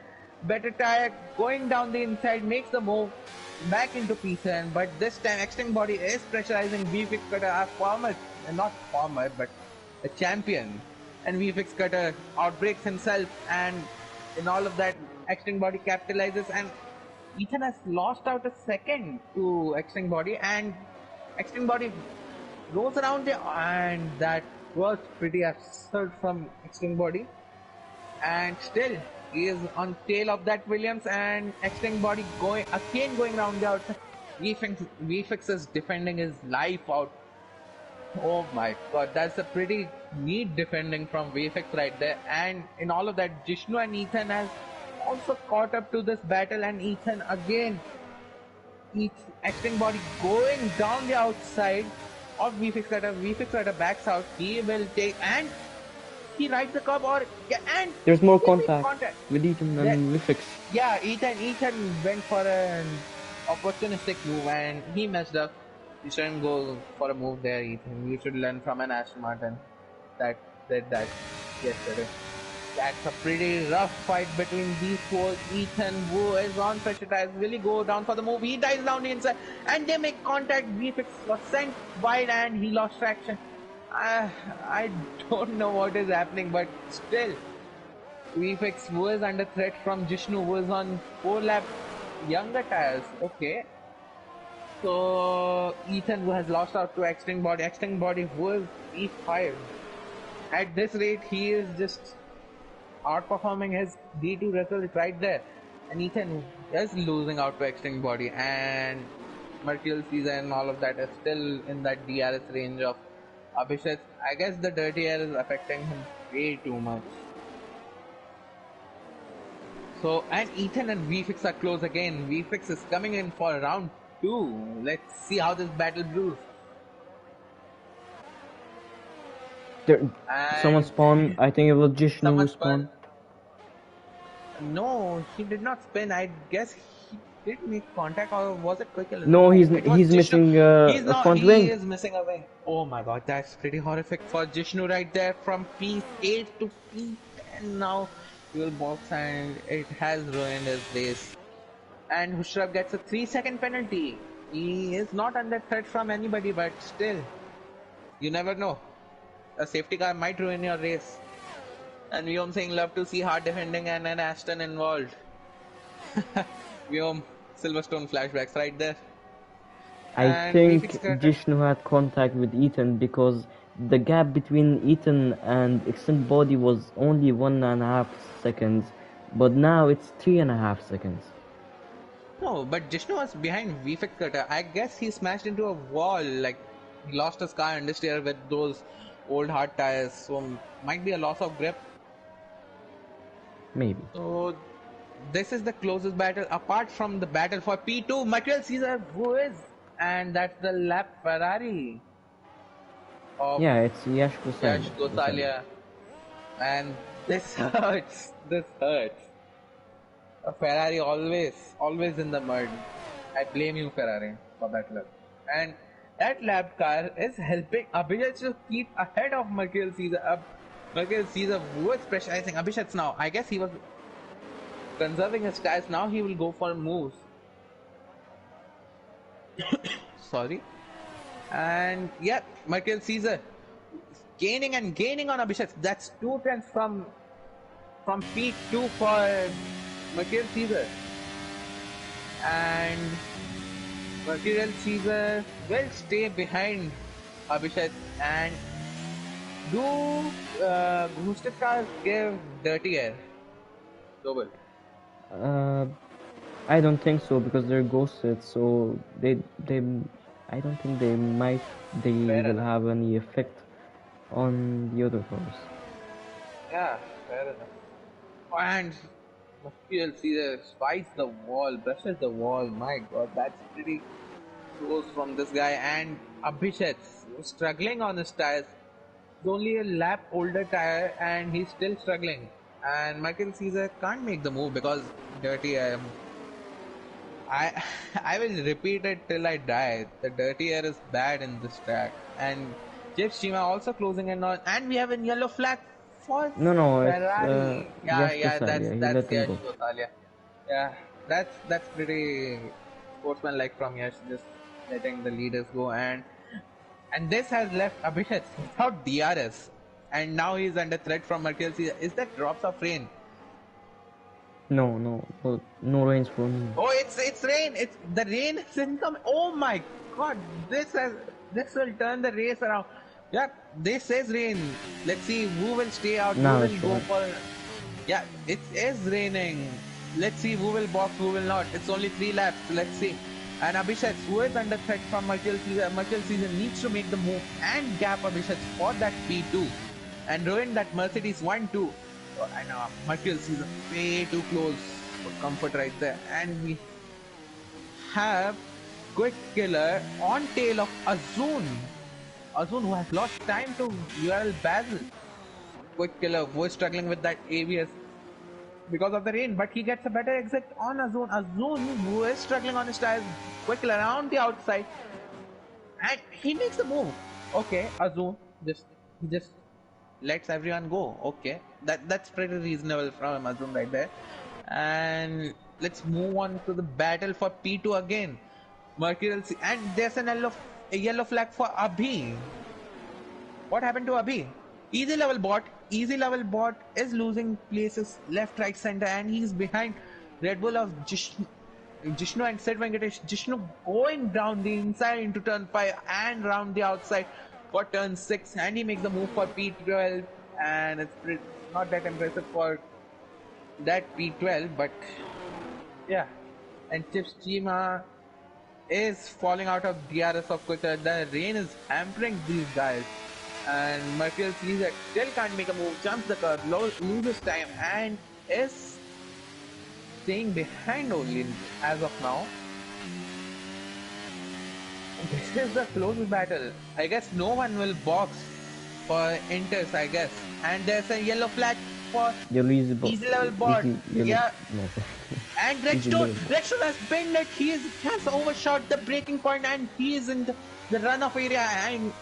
better tire going down the inside makes the move back into P7, but this time Extreme Body is pressurizing VFX Cutter, a former, not former, but a champion. And VFX Cutter outbreaks himself, and in all of that, Extreme Body capitalizes, and Ethan has lost out a second to Extreme Body, and Extreme Body goes around there, and that was pretty absurd from Extreme Body. And still he is on tail of that Williams, and Extreme Body going around the outside. VFX is defending his life out. Oh my god, that's a pretty neat defending from VFX right there. And in all of that, Jishnu and Ethan has also caught up to this battle, and Ethan again, Extreme Body going down the outside of VFX Cutter. VFX Cutter backs out. He will take, and he rides the curb, or and There's more he made contact contact. with Ethan Yeah, and Wifix. yeah, Ethan went for an opportunistic move and he messed up. You shouldn't go for a move there, Ethan. You should learn from an Aston Martin that did that yesterday. That's a pretty rough fight between these four. Ethan, who is on pressure tires, will he go down for the move? He dives down the inside and they make contact. VFX was sent wide and he lost traction. I don't know what is happening, but still, VFX was under threat from Jishnu, was on 4 lap younger tires. Okay. So Ethan, who has lost out to Extinct Body. Extinct Body was P5. At this rate, he is just outperforming his D2 result right there. And Ethan is losing out to Extinct Body. And Mercurial Season and all of that is still in that DRS range of Abhishek. I guess the dirty air is affecting him way too much. So, and Ethan and VFix are close again. VFix is coming in for round 2. Let's see how this battle brews. There, someone And spawned. I think it was Jishnu who someone spun. spawned. No, he did not spin. I guess he did make contact, or was it quick? No, No, it was he's Jishnu. missing He's a not. front He wing. is missing a wing. Oh my god, that's pretty horrific for Jishnu right there. From P8 to P10 now, he will box, and it has ruined his race. And Hushraf gets a 3-second penalty. He is not under threat from anybody, but still, you never know. A safety car might ruin your race. And Vyom saying love to see hard defending and an Ashton involved. Vyom, Silverstone flashbacks right there. I And we fix think Carter. Jishnu had contact with Ethan because the gap between Ethan and Extend Body was only 1.5 seconds, but now it's 3.5 seconds. No, but Jishnu was behind VFX Cutter. I guess he smashed into a wall, like he lost his car understeer with those old hard tires. So might be a loss of grip. Maybe. So this is the closest battle apart from the battle for P2. Michael Caesar, who is, and that's the lap Ferrari of Yeah, it's Yash Yash Gosalia. Gosalia. And this hurts. This hurts. A Ferrari always in the mud. I blame you, Ferrari, for that lap. And that lap car is helping Abhijit to keep ahead of Michael Caesar. Michael Caesar was pressurizing Abhijit now. I guess he was conserving his tires. Now he will go for moves. Sorry. And yeah, Michael Caesar gaining and gaining on Abhishek. That's 2 tenths from P2 for Michael Caesar. And Michael Caesar will stay behind Abhishek. And do boosted cars give dirty air? Global. Uh, I don't think so because they're ghosted, so they I don't think they Fair will enough. have any effect on the other cars. Yeah, fair enough. And Michael Caesar spikes the wall, brushes the wall. My god, that's pretty close from this guy. And Abhishek struggling on his tires. It's only a lap older tire and he's still struggling. And Michael Caesar can't make the move because dirty I I will repeat it till I die. The dirty air is bad in this track. And Jeff Shima also closing in on, and we have a yellow flag for No, no, it's Ferrari. Yeah, Yash yeah, Gosalia. He that's let him Yash go. Gosalia. Yeah, that's pretty sportsmanlike from Yash, just letting the leaders go. And this has left Abhishek without DRS, and now he's under threat from Mercury. Is that drops of rain? No, no, no rains for me. Oh, it's rain. It's the rain is incoming. Oh my god, this will turn the race around. Yeah, this is rain. Let's see who will stay out, who Now will it's go short. for. Yeah, it is raining. Let's see who will box, who will not. It's only 3 laps. Let's see. And Abhishek, who is under threat from Michael Caesar, needs to make the move and gap Abhishek for that P2 and ruin that Mercedes 1-2. Oh, I know Michael Caesar way too close for comfort right there. And we have Quick Killer on tail of Azun. Azun who has lost time to URL Basil. Quick Killer who is struggling with that ABS because of the rain, but he gets a better exit on Azun. Azun who is struggling on his tires. Quick Killer around the outside and he makes the move. Okay, Azun he just lets everyone go. Okay, that's pretty reasonable from Azun right there. And let's move on to the battle for P2 again. Mercurial Sea, and there's a yellow flag for Abhi. What happened to Abhi? Easy level bot is losing places left, right, center, and he's behind Red Bull of Jishnu and Sid Venkatesh. Jishnu going down the inside into turn 5 and round the outside for turn 6, and he makes the move for P12, and it's not that impressive for that P12, but yeah. And Chips Chima is falling out of DRS of quicker. The rain is hampering these guys. And Mercury Caesar still can't make a move, jumps the curve, loses time, and is staying behind only as of now. This is the closest battle. I guess no one will box for Inters, I guess. And there's a yellow flag for Yellow easy level bot. easy yellow. Yeah, No, and easy level ball. Redstone has been that has overshot the breaking point and he is in the runoff area.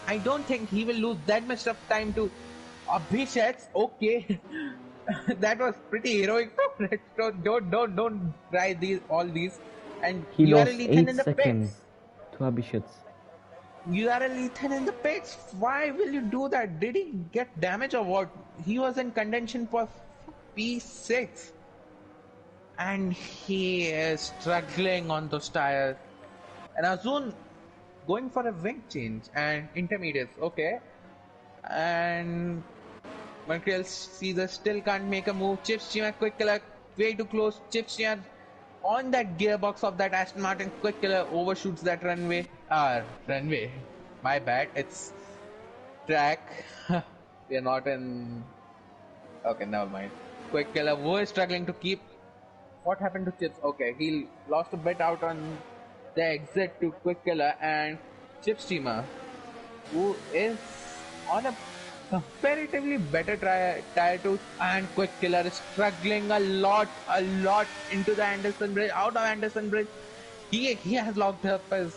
I don't think he will lose that much of time to Abhishek. Okay, that was pretty heroic from Redstone. Don't try all these. And He you are lost Ethan 8 in the seconds pits. to Abhishek. You are a Ethan in the pits. Why will you do that? Did he get damage or what? He was in contention for P6 and he is struggling on those tires. And Azun going for a wing change and intermediates. Okay. And Mercurial Caesar still can't make a move. Chips Chima quick killer way too close. Chips Chima on that gearbox of that Aston Martin quick killer overshoots that runway. Runway. My bad. It's track. We are not in. Okay, never mind. Quick killer was struggling to keep. What happened to Chips? Okay, he lost a bit out on the exit to quick killer and Chips Chima, who is on a comparatively better tire to and quick killer is struggling a lot into the Anderson Bridge, out of Anderson Bridge. He has locked up his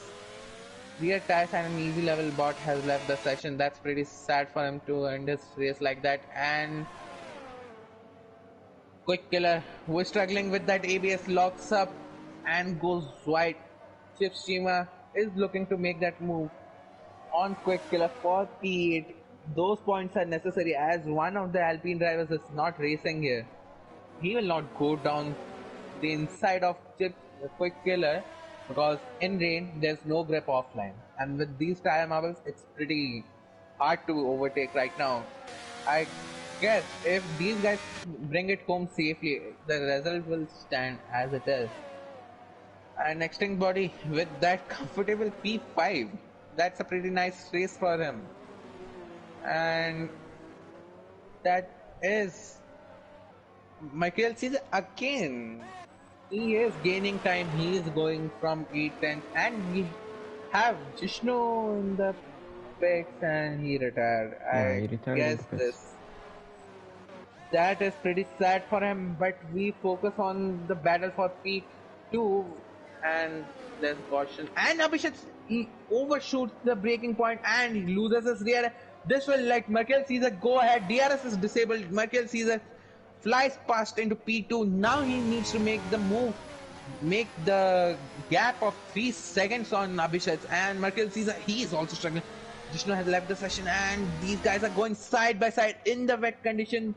rear tires and an easy level bot has left the session. That's pretty sad for him to end his race like that. And quick killer who is struggling with that ABS locks up and goes wide. Chip Shima is looking to make that move on quick killer for P8. Those points are necessary as one of the Alpine drivers is not racing here. He will not go down the inside of Chip quick killer because in rain there's no grip offline, and with these tire marbles it's pretty hard to overtake right now. I guess if these guys bring it home safely, the result will stand as it is. And Extinct Body with that comfortable P5. That's a pretty nice race for him. And that is Michael Caesar again. He is gaining time. He is going from 8th and we have Jishnu in the pits and he retired. Yeah, I he retired in guess the pits. this that is pretty sad for him, but we focus on the battle for P2 and there's caution. And Abhishek, he overshoots the breaking point and he loses his rear. This will let Merkel Caesar go ahead. DRS is disabled. Merkel Caesar flies past into P2. Now he needs to make the move, make the gap of 3 seconds on Abhishek. And Merkel Caesar, he is also struggling. Jishnu has left the session and these guys are going side by side in the wet condition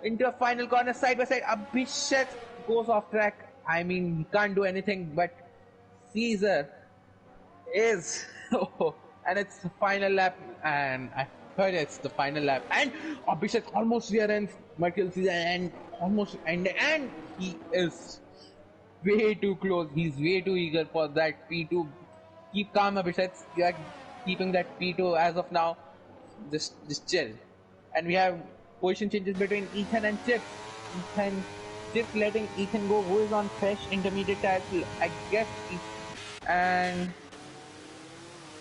into a final corner side by side. Abhishek goes off track. I mean, he can't do anything, but Caesar is. And it's the final lap, and I heard it's the final lap. And Abhishek almost rear ends Merkel Caesar and almost ended, and he is way too close. He's way too eager for that P2. Keep calm, Abhishek. You are keeping that P2 as of now. Just chill. And we have position changes between Ethan and Chip. Chip letting Ethan go, who is on fresh intermediate tires, I guess.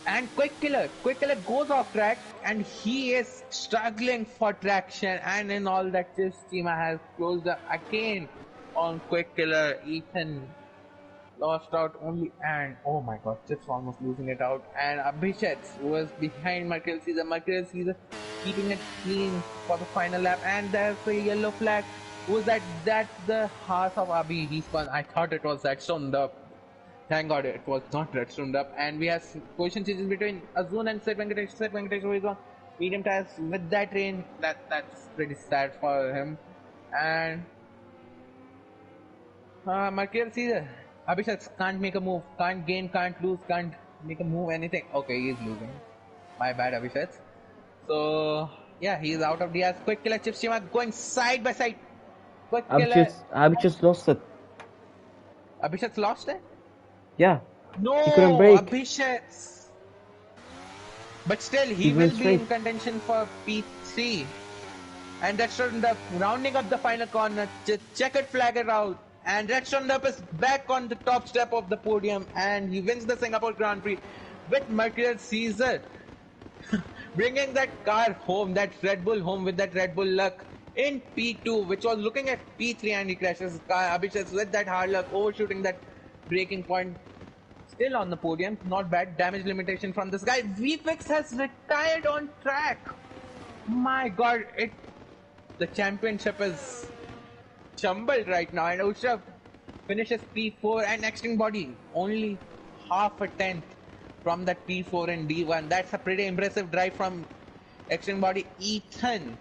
And Quick Killer goes off track and he is struggling for traction. And in all that, Chip's team has closed up again on Quick Killer. Ethan lost out only, and oh my god, Chips almost losing it out. And Abhishek was behind Merkel Caesar keeping it clean for the final lap. And there's a yellow flag. Was that? That's the horse of Abhi. He spun. I thought it was Redstone up. Thank god it was not Redstone up. And we have position changes between Azun and Sid Venkatesh. Sid Venkatesh who is on medium tires with that rain. That's pretty sad for him. And Merkel Caesar. Abhishek can't make a move, can't gain, can't lose, can't make a move, anything. Okay, he's losing. My bad, Abhishek. So, yeah, he's out of DS. Quick Killer Chips Shima going side by side. Quick Killer. Abhishek lost it. Abhishek lost it? Yeah. No, He couldn't brake. Abhishek. But still, he will be in contention for P3. And that's the rounding up the final corner. Checkered flag out. And Redstone Dup is back on the top step of the podium and he wins the Singapore Grand Prix with Mercury Caesar bringing that car home, that Red Bull home with that Red Bull luck in P2, which was looking at P3 and he crashes car. Abhishek with that hard luck, overshooting that braking point. Still on the podium, not bad. Damage limitation from this guy. VFX has retired on track. My god, the championship is jumbled right now, and Usha finishes P4 and Extinct Body only half a tenth from that P4 and D1. That's a pretty impressive drive from Extreme Body. Ethan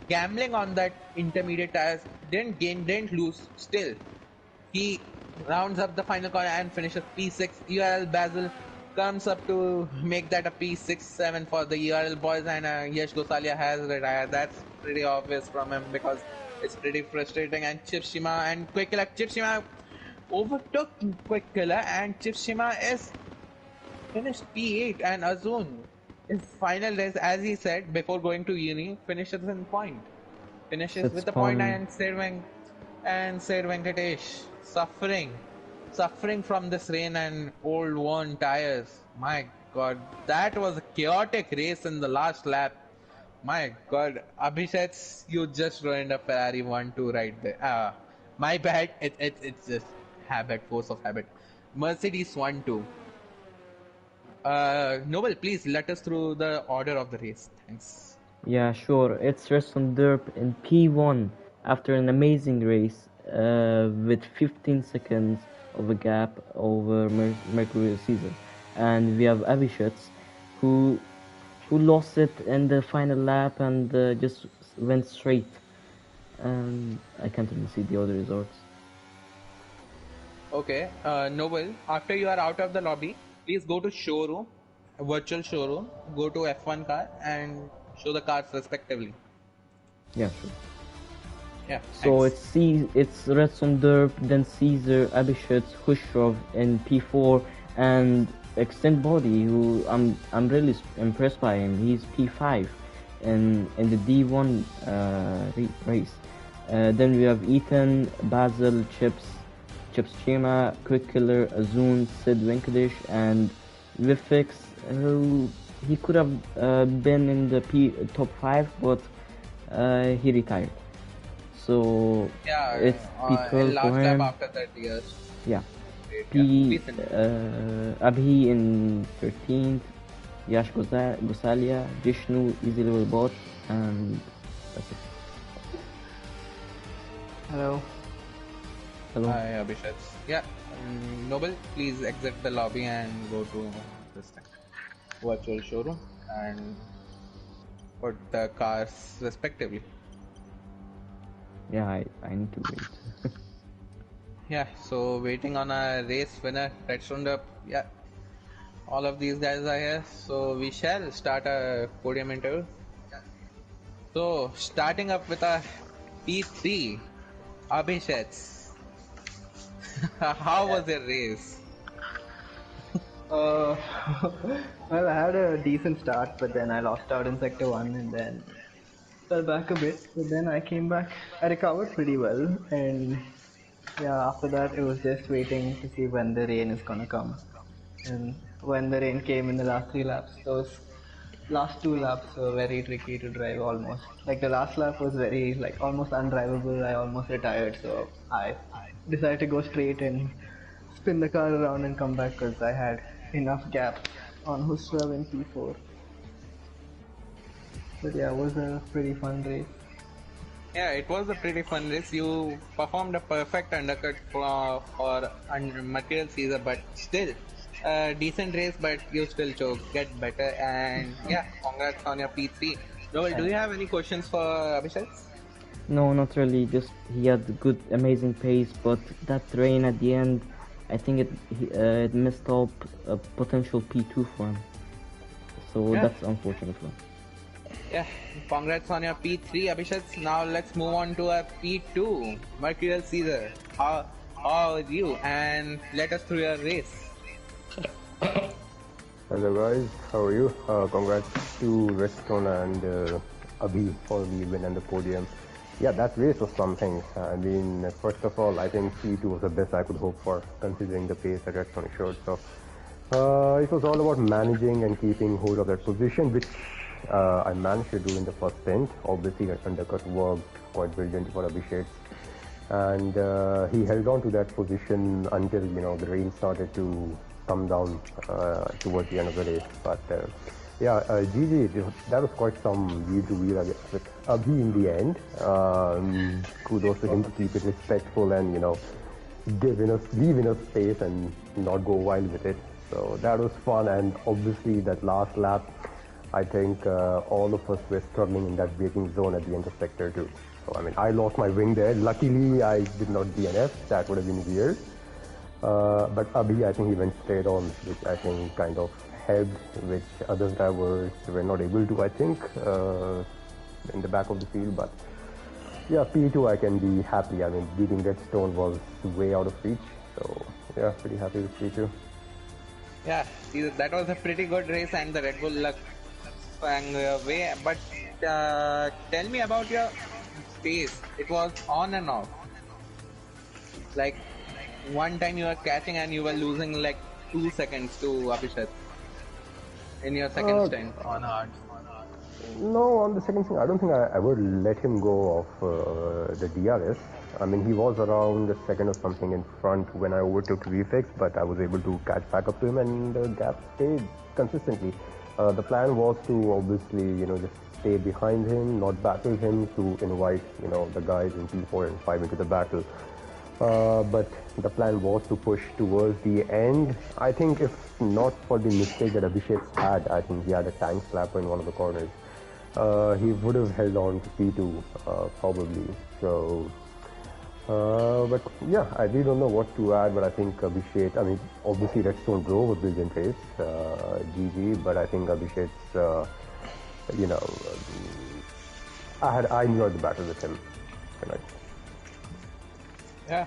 gambling on that intermediate tires, didn't lose. Still, he rounds up the final corner and finishes P6. URL Basil comes up to make that a P6-7 for the URL boys, and Yash Gosalia has retired. That's pretty obvious from him because it's pretty frustrating. And Chip Shima and Quick Killer. Chip Shima overtook Quick Killer, and Chip Shima is finished P8, and Azun his final race, as he said before going to uni, finishes in point. Finishes Sits with the point, spawn. and Said Venkatesh suffering from this rain and old worn tires. My God, that was a chaotic race in the last lap. My God, Abhishek, you just ruined a Ferrari 1-2 right there. My bad. It's just habit, force of habit. Mercedes 1-2. Noble, please let us through the order of the race. Thanks. Yeah, sure. It's Reston Derp in P1 after an amazing race with 15 seconds of a gap over Mercury Caesar. And we have Avishets who lost it in the final lap and just went straight. And I can't really see the other results. Okay, Noble, after you are out of the lobby, please go to showroom, virtual showroom, go to F1 car and show the cars respectively. Yeah, sure. Yeah, So thanks. it's Redson Derp, then Caesar, Abishets, Khushrov in P4, and Extend Body, who I'm really impressed by him. He's P5 in the D1 race. Then we have Ethan, Basil, Chips Chima, Quick Killer, Azun, Sid Venkadesh, and Vifix, who he could have been in the top 5, but he retired. So Yeah, it's P12 in for last lap him. after that, yes. Yeah. Great, yeah. P Please continue. Abhi in 13th. Yash Gosalia, Jishnu, Easy Level Bot, and that's it. Hello. Hello. Hi, Abhishek. Yeah, Noble, please exit the lobby and go to this thing, virtual showroom and put the cars respectively. Yeah, I need to wait. Yeah, so waiting on a race winner. Let's round up. Yeah, all of these guys are here, so we shall start a podium interview. So, starting up with a P3, Abhishek. How Yeah. was your race? Uh, well, I had a decent start, but then I lost out in sector one and then fell back a bit. But then I came back. I recovered pretty well, and yeah, after that it was just waiting to see when the rain is gonna come. And when the rain came in the last three laps, those last two laps were very tricky to drive almost. Like the last lap was very like almost undrivable. I almost retired, so I decided to go straight and spin the car around and come back because I had enough gaps on Husrav in P4. But yeah, it was a pretty fun race. Yeah, it was a pretty fun race. You performed a perfect undercut for material Caesar, but still a decent race. But you still choke. Get better, and yeah, congrats on your P3. Noel, do you Thanks. have any questions for Abhishek? No, not really. Just he had good, amazing pace, but that rain at the end, I think it messed up a potential P2 for him. So Yeah, that's unfortunate for him. yeah. Congrats on your P3, Abhishek. Now let's move on to a P2, Mercurial Caesar. How are you? And let us through your race. Hello guys, how are you? Congrats to Redstone and Abhi for the win and the podium. Yeah, that race was something. I mean, first of all, I think P2 was the best I could hope for, considering the pace that Redstone showed. So it was all about managing and keeping hold of that position, which I managed to do in the first stint. Obviously, that undercut worked quite brilliantly for Abhishek, and he held on to that position until the rain started to come down towards the end of the race. But yeah, GG, that was quite some wheel to wheel with Abhi in the end. Kudos to him to keep it respectful and leave enough space and not go wild with it. So that was fun, and obviously that last lap, I think all of us were struggling in that braking zone at the end of sector 2. So I mean, I lost my wing there. Luckily, I did not DNF. That would have been weird. But Abhi, I think he went straight on, which I think kind of helped, which other drivers were not able to, I think, in the back of the field. But yeah, P2 I can be happy. I mean, beating Redstone was way out of reach. So yeah, pretty happy with P2. Yeah, see, that was a pretty good race, and the Red Bull luck swung your way. But tell me about your pace. It was on and off. Like one time you were catching and you were losing like 2 seconds to Abhishek in your second Uh, stint on hard. No, on the second thing, I don't think I would let him go off the DRS. I mean, he was around a second or something in front when I overtook VFX, but I was able to catch back up to him, and the gap stayed consistently. The plan was to obviously, just stay behind him, not battle him, to invite, the guys in P4 and 5 into the battle. But the plan was to push towards the end. I think if not for the mistake that Abhishek had, I think he had a tank slapper in one of the corners. He would have held on to P2 probably. So, but yeah, I really don't know what to add. But I think Abhishek. I mean, obviously Redstone drove a brilliant race, GG. But I think Abhishek's, you know, I enjoyed the battle with him tonight. Yeah,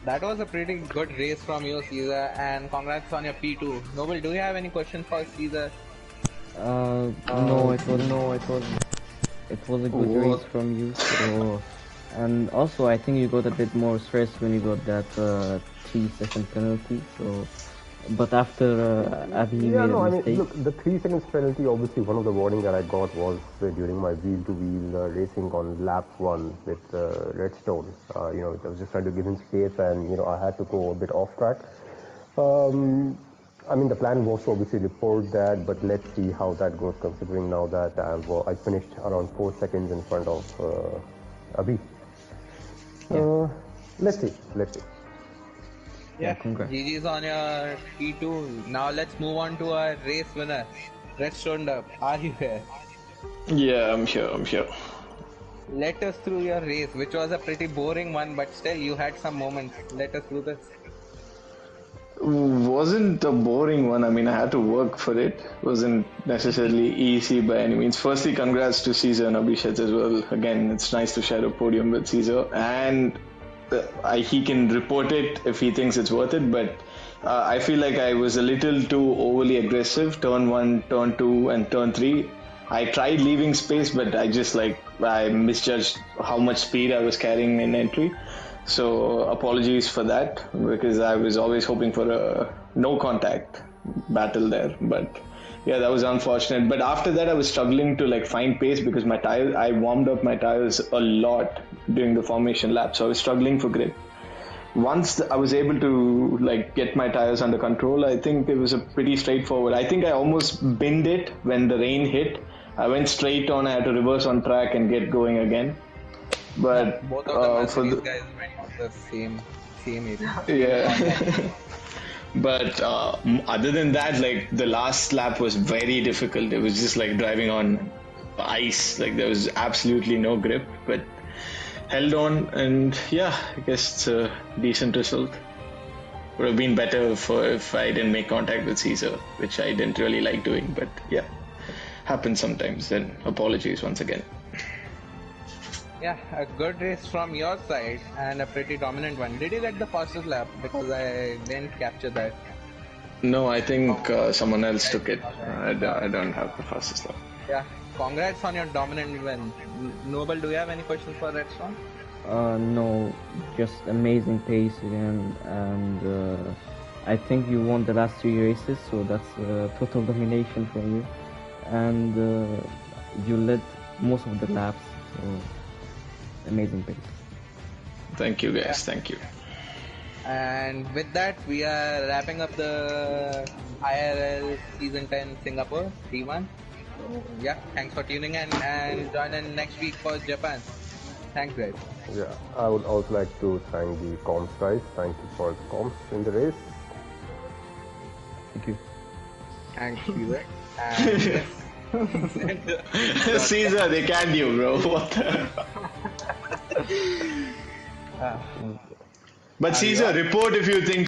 that was a pretty good race from you, Caesar, and congrats on your P2. Noble, do you have any questions for Caesar? No, it was a good race from you. So, and also I think you got a bit more stress when you got that 3 second penalty. So, but after Abhi Yeah, made a no, I mean, mistake. look, the 3 seconds penalty, obviously, one of the warning that I got was during my wheel-to-wheel racing on lap 1 with Redstone. I was just trying to give him space, and, I had to go a bit off track. I mean, the plan was to obviously report that, but let's see how that goes, considering now that I finished around 4 seconds in front of Abhi. Let's see. Yeah, Congrats. GG's on your P2. Now let's move on to our race winner, Redstone Up. Are you here? Yeah, I'm here. Let us through your race, which was a pretty boring one, but still you had some moments. Let us through this. Wasn't a boring one. I mean, I had to work for it. Wasn't necessarily easy by any means. Firstly, congrats to Caesar and Abhishek as well. Again, it's nice to share a podium with Caesar, and he can report it if he thinks it's worth it. But I feel like I was a little too overly aggressive. Turn 1, turn 2, and turn 3. I tried leaving space, but I misjudged how much speed I was carrying in entry. So apologies for that, because I was always hoping for a no contact battle there. But yeah, that was unfortunate. But after that, I was struggling to find pace because I warmed up my tires a lot during the formation lap, so I was struggling for grip. Once I was able to get my tires under control, I think it was a pretty straightforward. I think I almost binned it when the rain hit. I went straight on. I had to reverse on track and get going again. But Both of the for Mercedes the guys went on the same area. yeah. But other than that, the last lap was very difficult. It was just like driving on ice. There was absolutely no grip, but held on, and yeah, I guess it's a decent result. Would have been better if I didn't make contact with Caesar, which I didn't really like doing. But yeah, happens sometimes. Then apologies once again. Yeah, a good race from your side and a pretty dominant one. Did you get the fastest lap? Because I didn't capture that. No, I think someone else took it. I don't have the fastest lap. Yeah, congrats on your dominant win. Noble, do you have any questions for Redstone? No, just amazing pace again, and I think you won the last 3 races, so that's total domination from you, and you led most of the laps, so amazing pace. Thank you, guys. Thank you. And with that, we are wrapping up the IRL Season 10 Singapore T1. So, yeah, thanks for tuning in and join in next week for Japan. Thanks, guys. Yeah, I would also like to thank the comms guys. Thank you for the comms in the race. Thank you. Thanks, Caesar. And yes, he said broadcast. Caesar, they canned you, bro. What the? Ah, But Are we Caesar, on? report if you think